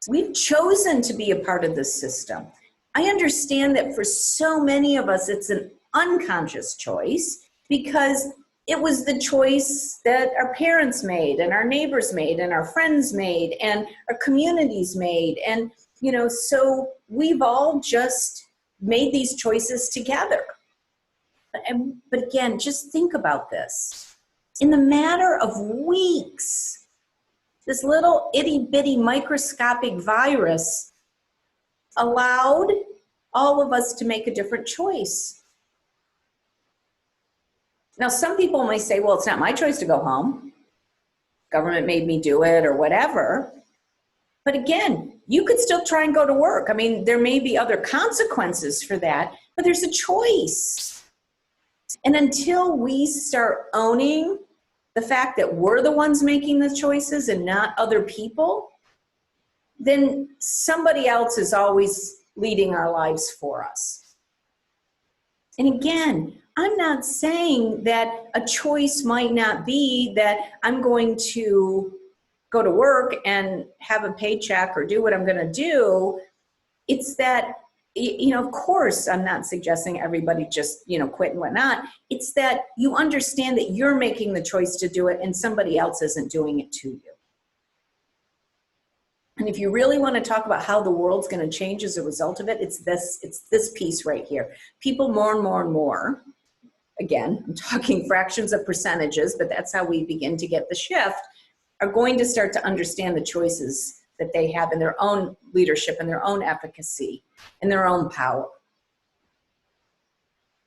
We've chosen to be a part of this system. I understand that for so many of us, it's an unconscious choice because it was the choice that our parents made and our neighbors made and our friends made and our communities made. And, you know, so we've all just made these choices together. But again, just think about this. In the matter of weeks, this little itty bitty microscopic virus allowed all of us to make a different choice. Now, some people may say, well, it's not my choice to go home. Government made me do it or whatever. But again, you could still try and go to work. I mean, there may be other consequences for that, but there's a choice. And until we start owning the fact that we're the ones making the choices and not other people, then somebody else is always leading our lives for us. And again, I'm not saying that a choice might not be that I'm going to go to work and have a paycheck or do what I'm going to do. It's that, you know, of course, I'm not suggesting everybody just, you know, quit and whatnot. It's that you understand that you're making the choice to do it and somebody else isn't doing it to you. And if you really want to talk about how the world's going to change as a result of it, it's this piece right here. People more and more and more, again, I'm talking fractions of percentages, but that's how we begin to get the shift, are going to start to understand the choices that they have in their own leadership and their own efficacy and their own power.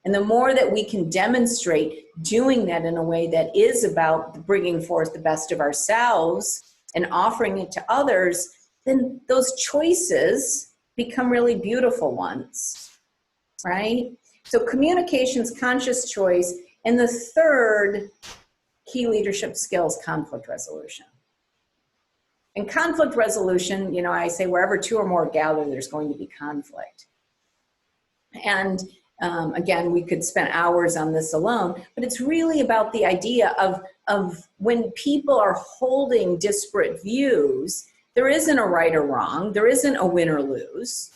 And the more that we can demonstrate doing that in a way that is about bringing forth the best of ourselves and offering it to others, then those choices become really beautiful ones, right? So communication's conscious choice. And the third key leadership skill is conflict resolution. And conflict resolution, you know, I say wherever two or more gather, there's going to be conflict. And again, we could spend hours on this alone, but it's really about the idea of when people are holding disparate views, there isn't a right or wrong, there isn't a win or lose.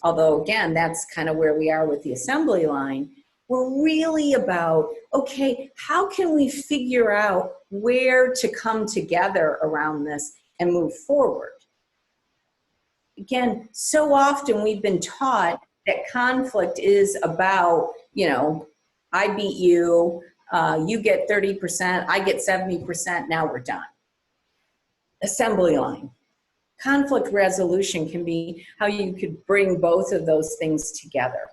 Although again, that's kind of where we are with the assembly line. We're really about, okay, how can we figure out where to come together around this and move forward? Again, so often we've been taught that conflict is about, you know, I beat you, you get 30%, I get 70%, now we're done. Assembly line. Conflict resolution can be how you could bring both of those things together.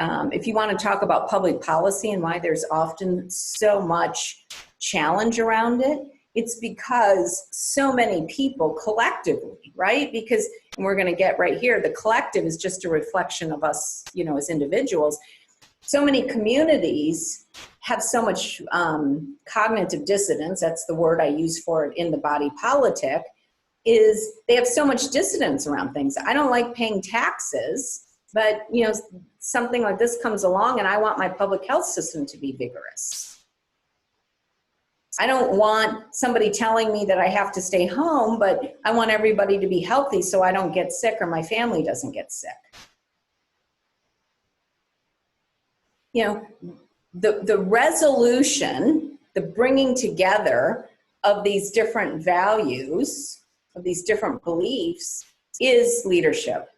If you want to talk about public policy and why there's often so much challenge around it, it's because so many people collectively, right? Because, and we're going to get right here, the collective is just a reflection of us, you know, as individuals. So many communities have so much cognitive dissonance, that's the word I use for it in the body politic, is they have so much dissonance around things. I don't like paying taxes, but, you know, something like this comes along and I want my public health system to be vigorous. I don't want somebody telling me that I have to stay home, but I want everybody to be healthy so I don't get sick or my family doesn't get sick. You know, the resolution, the bringing together of these different values, of these different beliefs, is leadership.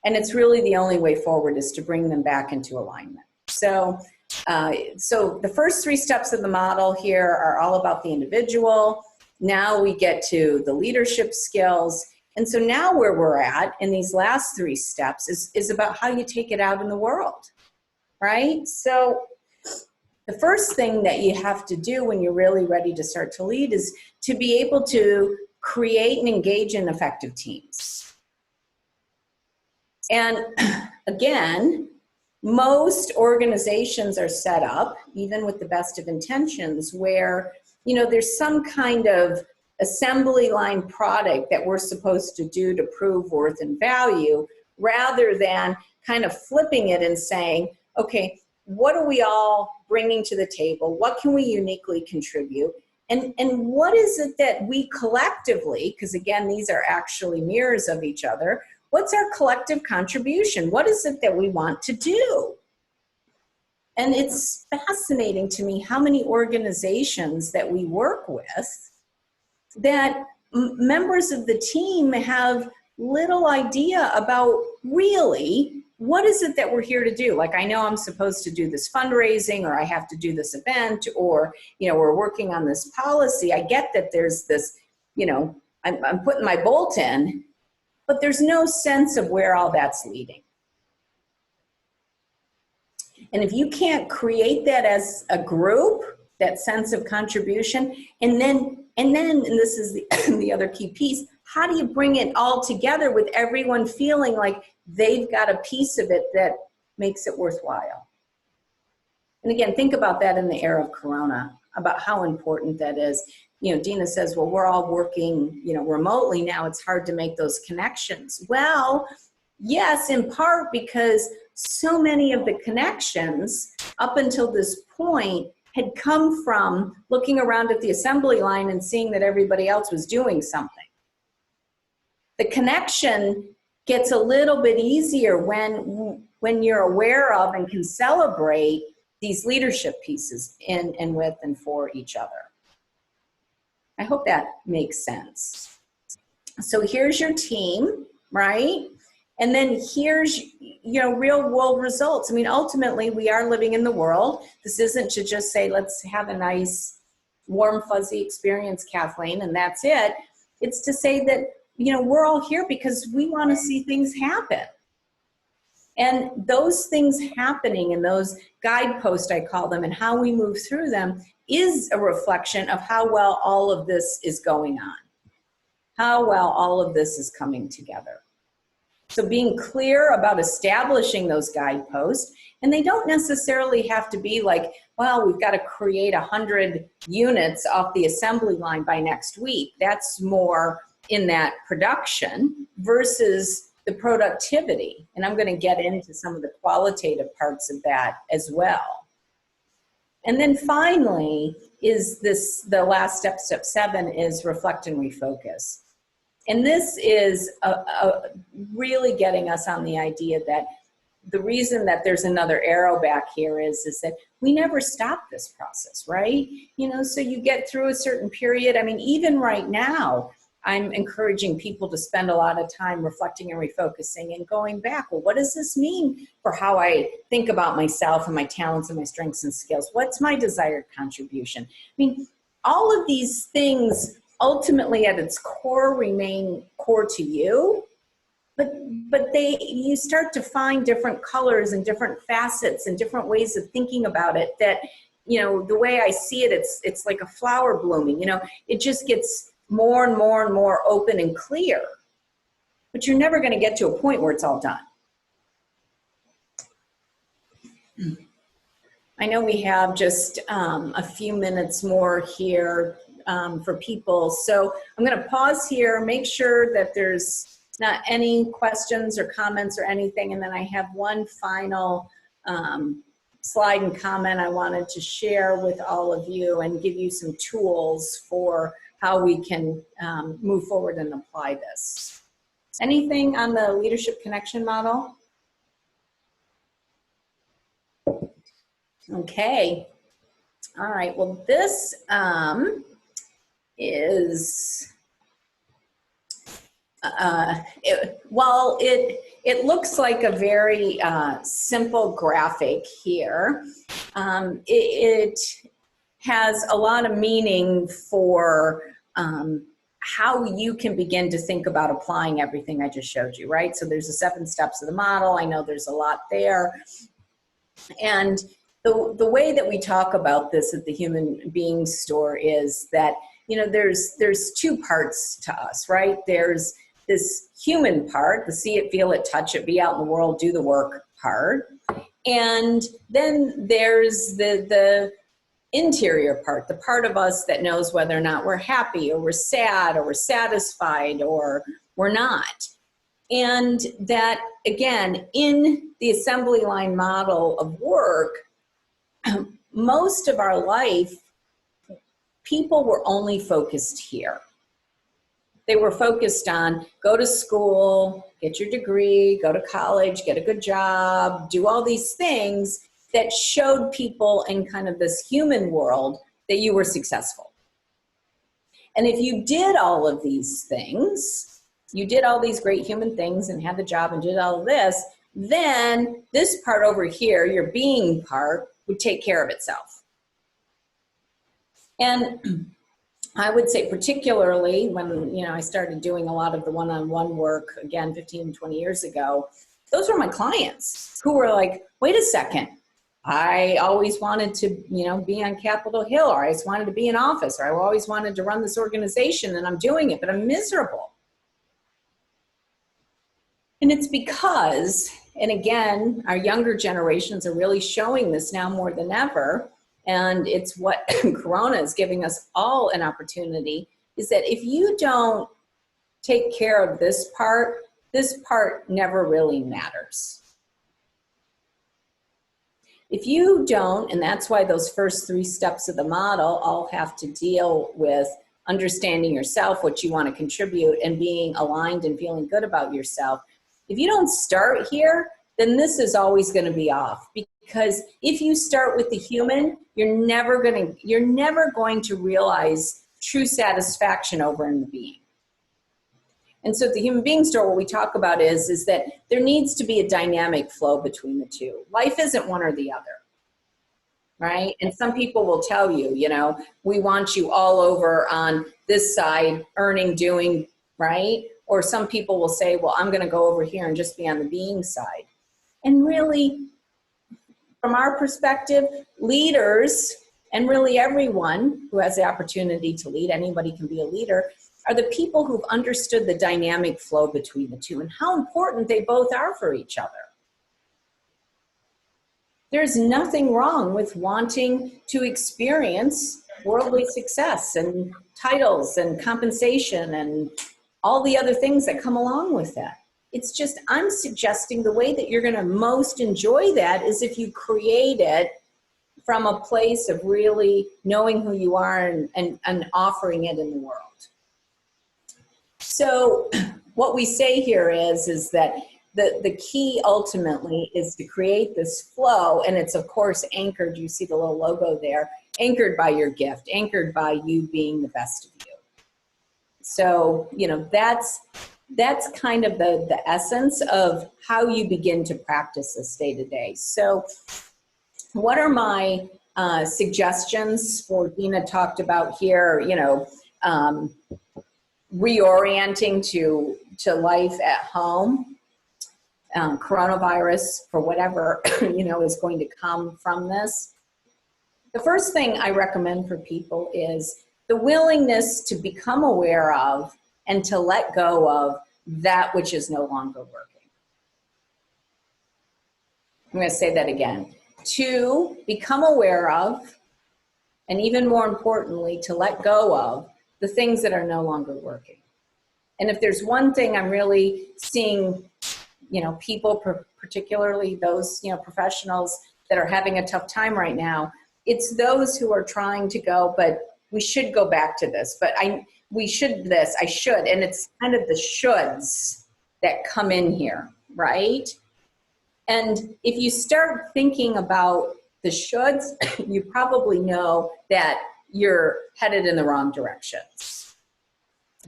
And it's really the only way forward is to bring them back into alignment. So the first three steps of the model here are all about the individual. Now we get to the leadership skills. And so now where we're at in these last three steps is about how you take it out in the world, right? So the first thing that you have to do when you're really ready to start to lead is to be able to create and engage in effective teams. And again, most organizations are set up, even with the best of intentions, where, you know, there's some kind of assembly line product that we're supposed to do to prove worth and value, rather than kind of flipping it and saying, okay, what are we all bringing to the table? What can we uniquely contribute? And what is it that we collectively, because again, these are actually mirrors of each other, what's our collective contribution? What is it that we want to do? And it's fascinating to me how many organizations that we work with that members of the team have little idea about really what is it that we're here to do. Like, I know I'm supposed to do this fundraising, or I have to do this event, or, you know, we're working on this policy. I get that there's this, you know, I'm putting my bolt in, but there's no sense of where all that's leading. And if you can't create that as a group, that sense of contribution, and then this is the other key piece, how do you bring it all together with everyone feeling like they've got a piece of it that makes it worthwhile? And again, think about that in the era of Corona, about how important that is. You know, Dina says, well, we're all working, you know, remotely now. It's hard to make those connections. Well, yes, in part because so many of the connections up until this point had come from looking around at the assembly line and seeing that everybody else was doing something. The connection gets a little bit easier when you're aware of and can celebrate these leadership pieces in and with and for each other. I hope that makes sense. So here's your team, right? And then here's, you know, real world results. I mean, ultimately, we are living in the world. This isn't to just say, let's have a nice, warm, fuzzy experience, Kathleen, and that's it. It's to say that, you know, we're all here because we want to see things happen. And those things happening, and those guideposts, I call them, and how we move through them is a reflection of how well all of this is going on, how well all of this is coming together. So being clear about establishing those guideposts, and they don't necessarily have to be like, well, we've got to create 100 units off the assembly line by next week. That's more in that production versus the productivity. And I'm going to get into some of the qualitative parts of that as well. And then finally is this, the last step, step 7, is reflect and refocus. And this is really getting us on the idea that the reason that there's another arrow back here is that we never stop this process, right? You know, so you get through a certain period. I mean, even right now, I'm encouraging people to spend a lot of time reflecting and refocusing and going back. Well, what does this mean for how I think about myself and my talents and my strengths and skills? What's my desired contribution? I mean, all of these things ultimately at its core remain core to you, but you start to find different colors and different facets and different ways of thinking about it that, you know, the way I see it, it's like a flower blooming, you know, it just gets more and more and more open and clear, but you're never going to get to a point where it's all done. I know we have just a few minutes more here for people. So I'm going to pause here, make sure that there's not any questions or comments or anything. And then I have one final slide and comment I wanted to share with all of you and give you some tools for how we can move forward and apply this. Anything on the leadership connection model? Okay. All right. Well, this is, while it looks like a very simple graphic here, it has a lot of meaning for how you can begin to think about applying everything I just showed you, right? So there's the 7 steps of the model. I know there's a lot there. And the way that we talk about this at the Human Being Store is that, you know, there's 2 parts to us, right? There's this human part, the see it, feel it, touch it, be out in the world, do the work part. And then there's the interior part, the part of us that knows whether or not we're happy or we're sad or we're satisfied or we're not. And that, again, in the assembly line model of work, most of our life, people were only focused here. They were focused on go to school, get your degree, go to college, get a good job, do all these things that showed people in kind of this human world that you were successful. And if you did all of these things, you did all these great human things and had the job and did all of this, then this part over here, your being part, would take care of itself. And I would say particularly when, you know, I started doing a lot of the one-on-one work, again, 15, 20 years ago, those were my clients who were like, wait a second, I always wanted to, you know, be on Capitol Hill, or I always wanted to be in office, or I always wanted to run this organization and I'm doing it, but I'm miserable. And it's because, and again, our younger generations are really showing this now more than ever, and it's what Corona is giving us all an opportunity, is that if you don't take care of this part never really matters. If you don't, and that's why those first 3 steps of the model all have to deal with understanding yourself, what you want to contribute, and being aligned and feeling good about yourself. If you don't start here, then this is always going to be off. Because if you start with the human, you're never going to realize true satisfaction over in the being. And so at the Human Being Store, what we talk about is that there needs to be a dynamic flow between the two. Life isn't one or the other, right? And some people will tell you, you know, we want you all over on this side, earning, doing, right? Or some people will say, well, I'm going to go over here and just be on the being side. And really, from our perspective, leaders, and really everyone who has the opportunity to lead, anybody can be a leader, are the people who've understood the dynamic flow between the two and how important they both are for each other. There's nothing wrong with wanting to experience worldly success and titles and compensation and all the other things that come along with that. It's just, I'm suggesting the way that you're going to most enjoy that is if you create it from a place of really knowing who you are and offering it in the world. So what we say here is that the key ultimately is to create this flow, and it's of course anchored, you see the little logo there, anchored by your gift, anchored by you being the best of you. So, you know, that's kind of the essence of how you begin to practice this day to day. So what are my suggestions for, Dina talked about here, you know, reorienting to life at home, coronavirus, for whatever, you know, is going to come from this. The first thing I recommend for people is the willingness to become aware of and to let go of that which is no longer working. I'm going to say that again. To become aware of, and even more importantly, to let go of the things that are no longer working. And if there's one thing I'm really seeing, you know, people, particularly those, you know, professionals that are having a tough time right now, it's those who are trying to go, but we should go back to this, but I should, and it's kind of the shoulds that come in here, right? And if you start thinking about the shoulds, you probably know that you're headed in the wrong directions,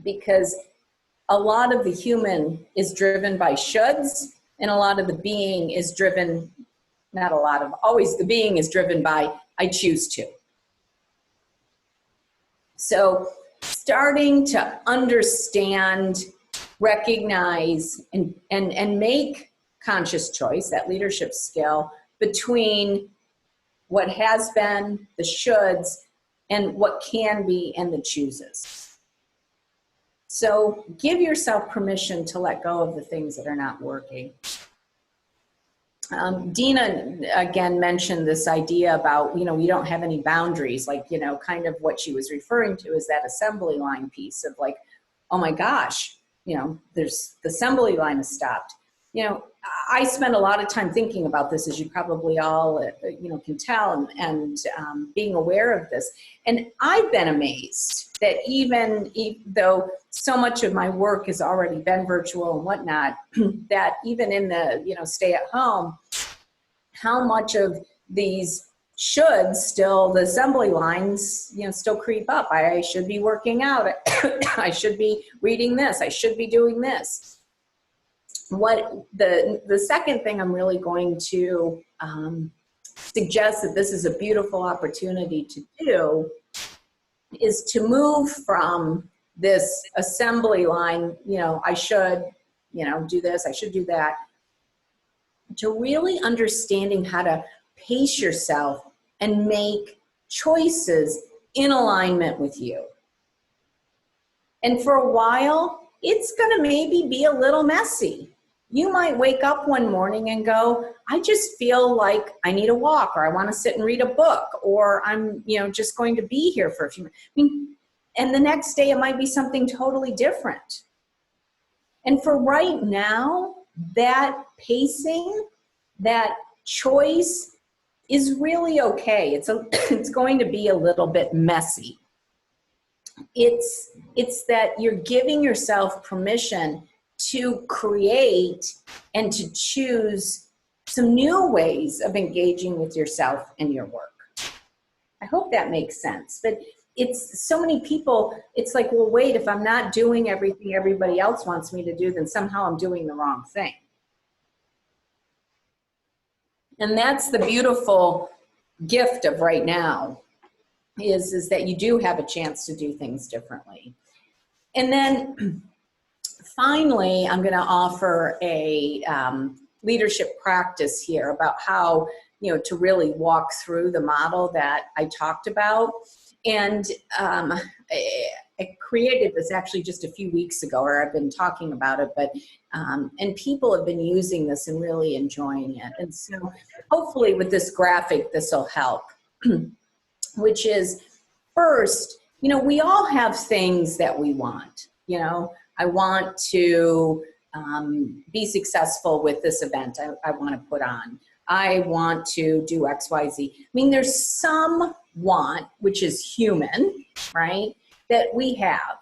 because a lot of the human is driven by shoulds, and a lot of the being is driven, not a lot of, always the being is driven by I choose to. So starting to understand, recognize, and make conscious choice, that leadership skill, between what has been, the shoulds, and what can be, and the chooses. So give yourself permission to let go of the things that are not working. Dina again mentioned this idea about, you know, we don't have any boundaries, like, you know, kind of what she was referring to is that assembly line piece of like, oh my gosh, you know, there's the assembly line is stopped. You know, I spend a lot of time thinking about this, as you probably all, you know, can tell, and being aware of this. And I've been amazed that even though so much of my work has already been virtual and whatnot, that even in the, you know, stay at home, how much of these should still, the assembly lines, you know, still creep up. I should be working out. I should be reading this. I should be doing this. What the second thing I'm really going to suggest that this is a beautiful opportunity to do is to move from this assembly line, you know, I should, you know, do this, I should do that, to really understanding how to pace yourself and make choices in alignment with you. And for a while, it's going to maybe be a little messy. You might wake up one morning and go, I just feel like I need a walk, or I want to sit and read a book, or I'm, you know, just going to be here for a few minutes. I mean, and the next day it might be something totally different. And for right now, that pacing, that choice is really okay. It's going to be a little bit messy. It's that you're giving yourself permission to create and to choose some new ways of engaging with yourself and your work. I hope that makes sense. But it's so many people, it's like, well, wait, if I'm not doing everything everybody else wants me to do, then somehow I'm doing the wrong thing. And that's the beautiful gift of right now, is that you do have a chance to do things differently. And then finally, I'm going to offer a leadership practice here about how, you know, to really walk through the model that I talked about. And I created this actually just a few weeks ago, or I've been talking about it, but and people have been using this and really enjoying it. And so hopefully with this graphic, this will help, which is first, you know, we all have things that we want. You know, I want to be successful with this event I want to put on. I want to do X, Y, Z. I mean, there's some want, which is human, right, that we have.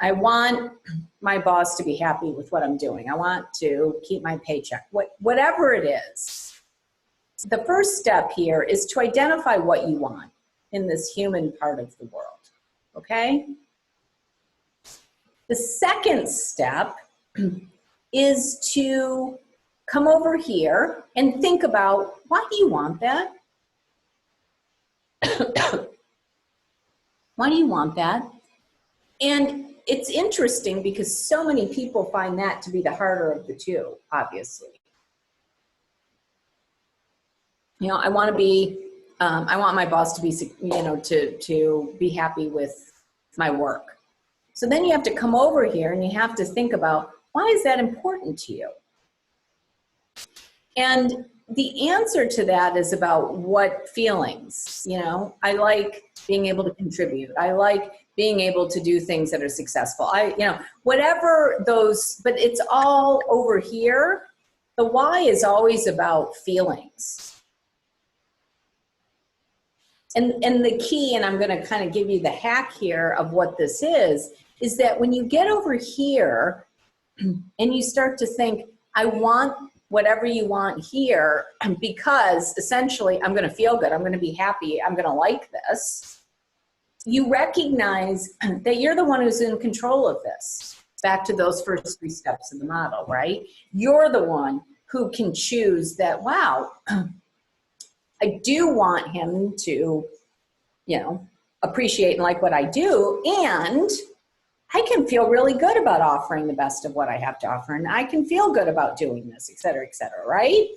I want my boss to be happy with what I'm doing. I want to keep my paycheck, whatever it is. The first step here is to identify what you want in this human part of the world, okay? The second step is to come over here and think about, why do you want that? Why do you want that? And it's interesting because so many people find that to be the harder of the two, obviously. You know, I want to be, I want my boss to be, you know, to be happy with my work. So then you have to come over here and you have to think about, why is that important to you? And the answer to that is about what feelings. You know, I like being able to contribute. I like being able to do things that are successful. You know, whatever those, but it's all over here. The why is always about feelings. And the key, and I'm going to kind of give you the hack here of what this is that when you get over here and you start to think, I want whatever you want here, because essentially I'm going to feel good, I'm going to be happy, I'm going to like this, you recognize that you're the one who's in control of this. Back to those first three steps of the model, right? You're the one who can choose that, wow, I do want him to, you know, appreciate and like what I do, and I can feel really good about offering the best of what I have to offer, and I can feel good about doing this, et cetera, right?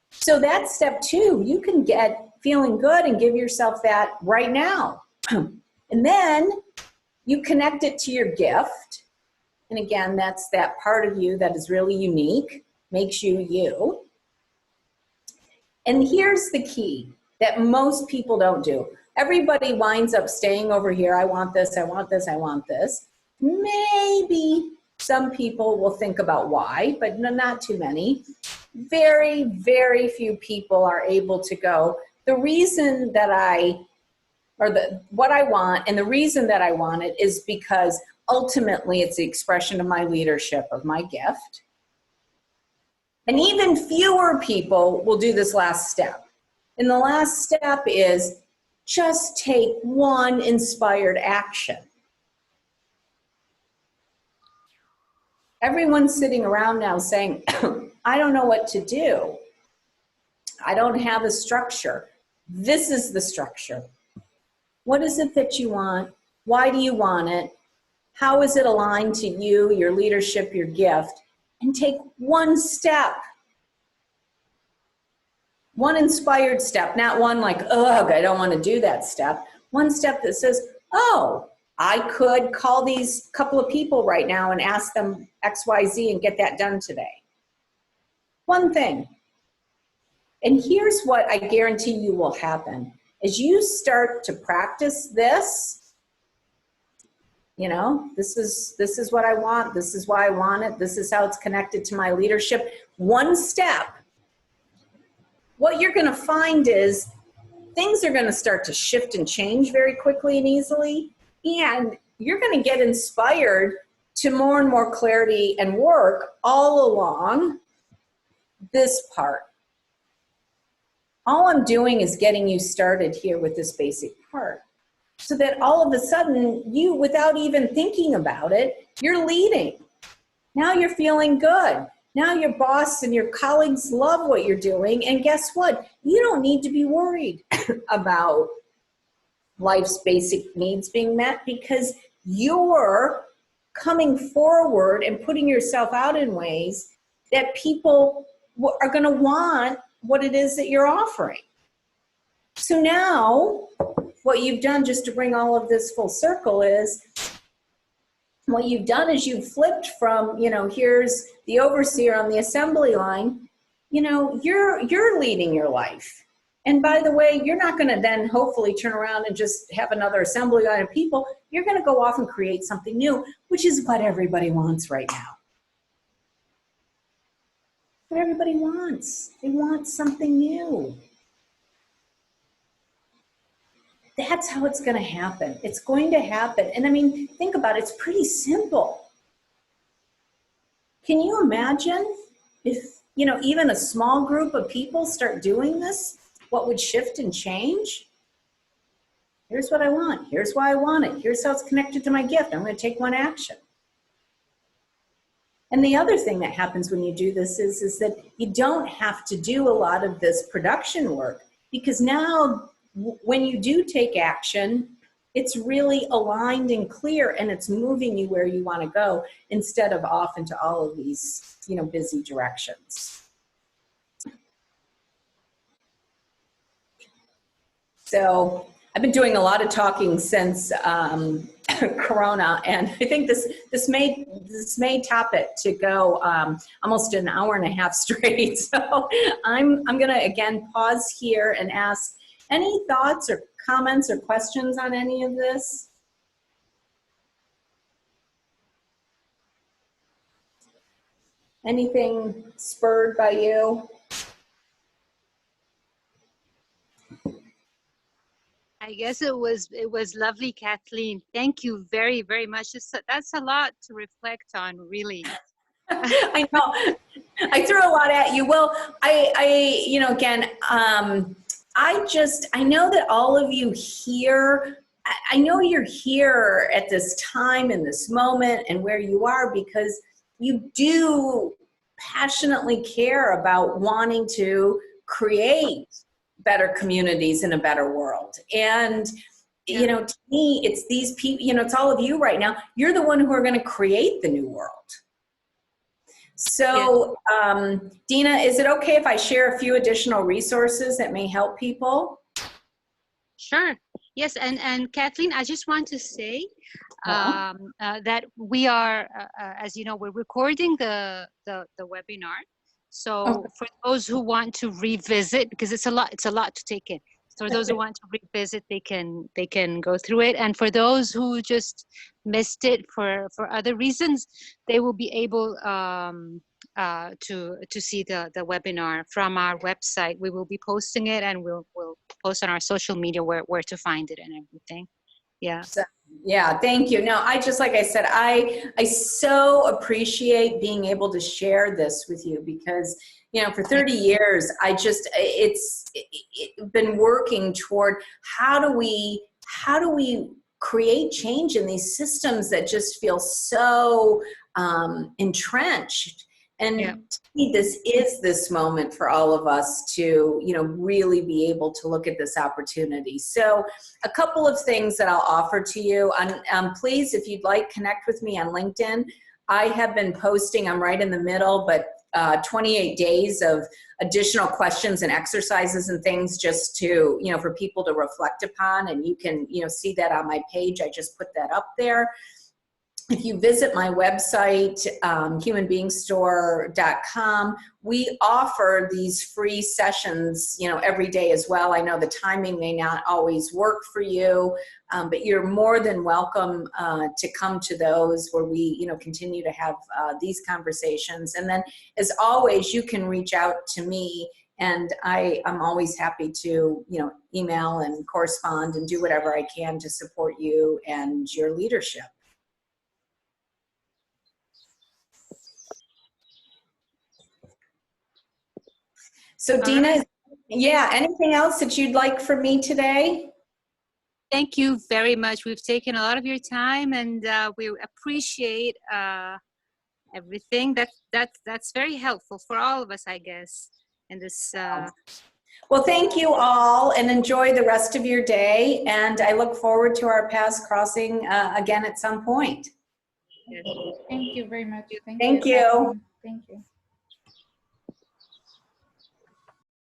So that's step two. You can get feeling good and give yourself that right now. And then you connect it to your gift. And again, that's that part of you that is really unique, makes you you. And here's the key that most people don't do. Everybody winds up staying over here. I want this, I want this, I want this. Maybe some people will think about why, but not too many. Very, very few people are able to go, the reason that what I want and the reason that I want it is because ultimately it's the expression of my leadership, of my gift. And even fewer people will do this last step. And the last step is just take one inspired action. Everyone's sitting around now saying, I don't know what to do. I don't have a structure. This is the structure. What is it that you want? Why do you want it? How is it aligned to you, your leadership, your gift? And take one step. One inspired step, not one like, ugh, I don't want to do that step. One step that says, oh, I could call these couple of people right now and ask them X, Y, Z and get that done today. One thing. And here's what I guarantee you will happen. As you start to practice this, you know, this is what I want. This is why I want it. This is how it's connected to my leadership. One step. What you're going to find is things are going to start to shift and change very quickly and easily. And you're going to get inspired to more and more clarity and work all along this part. All I'm doing is getting you started here with this basic part. So that all of a sudden, you, without even thinking about it, you're leading. Now you're feeling good. Now your boss and your colleagues love what you're doing. And guess what? You don't need to be worried about life's basic needs being met because you're coming forward and putting yourself out in ways that people are going to want what it is that you're offering. So now what you've done, just to bring all of this full circle, is what you've done is you've flipped from, you know, here's the overseer on the assembly line, you know, you're leading your life. And by the way, you're not going to then hopefully turn around and just have another assembly line of people. You're going to go off and create something new, which is what everybody wants right now. What everybody wants. They want something new. That's how it's going to happen. It's going to happen. And I mean, think about it. It's pretty simple. Can you imagine if, you know, even a small group of people start doing this, what would shift and change? Here's what I want. Here's why I want it. Here's how it's connected to my gift. I'm going to take one action. And the other thing that happens when you do this is that you don't have to do a lot of this production work, because now when you do take action, it's really aligned and clear, and it's moving you where you want to go instead of off into all of these, you know, busy directions. So I've been doing a lot of talking since Corona, and I think this may top it to go almost an hour and a half straight. So I'm going to again pause here and ask any thoughts or comments or questions on any of this. Anything spurred by you? I guess it was lovely, Kathleen. Thank you very, very much. That's a lot to reflect on, really. I know. I threw a lot at you. Well, I you know, again, I know that all of you here, I know you're here at this time in this moment and where you are because you do passionately care about wanting to create better communities in a better world. And, you know, to me, it's these people, you know, it's all of you right now. You're the one who are going to create the new world. So, Dina, is it okay if I share a few additional resources that may help people? Sure. Yes. And Kathleen, I just want to say that we are, as you know, we're recording the webinar. So for those who want to revisit, because it's a lot to take in. So for those who want to revisit, they can go through it. And for those who just missed it for other reasons, they will be able to see the webinar from our website. We will be posting it, and we'll post on our social media where to find it and everything. Yeah. So, yeah, thank you. No, I just, like I said, I so appreciate being able to share this with you because, you know, for 30 years, it's been working toward how do we create change in these systems that just feel so entrenched. And to me, this is this moment for all of us to, you know, really be able to look at this opportunity. So a couple of things that I'll offer to you. Please, if you'd like, connect with me on LinkedIn. I have been posting, I'm right in the middle, but 28 days of additional questions and exercises and things just to, you know, for people to reflect upon. And you can, you know, see that on my page. I just put that up there. If you visit my website, humanbeingstore.com, we offer these free sessions, you know, every day as well. I know the timing may not always work for you, but you're more than welcome to come to those where we, you know, continue to have these conversations. And then, as always, you can reach out to me, and I'm always happy to, you know, email and correspond and do whatever I can to support you and your leadership. So Dina, yeah, anything else that you'd like from me today? Thank you very much. We've taken a lot of your time, and we appreciate everything. That's very helpful for all of us, I guess, in this. Well, thank you all, and enjoy the rest of your day. And I look forward to our paths crossing again at some point. Thank you very much. Thank you. Thank you.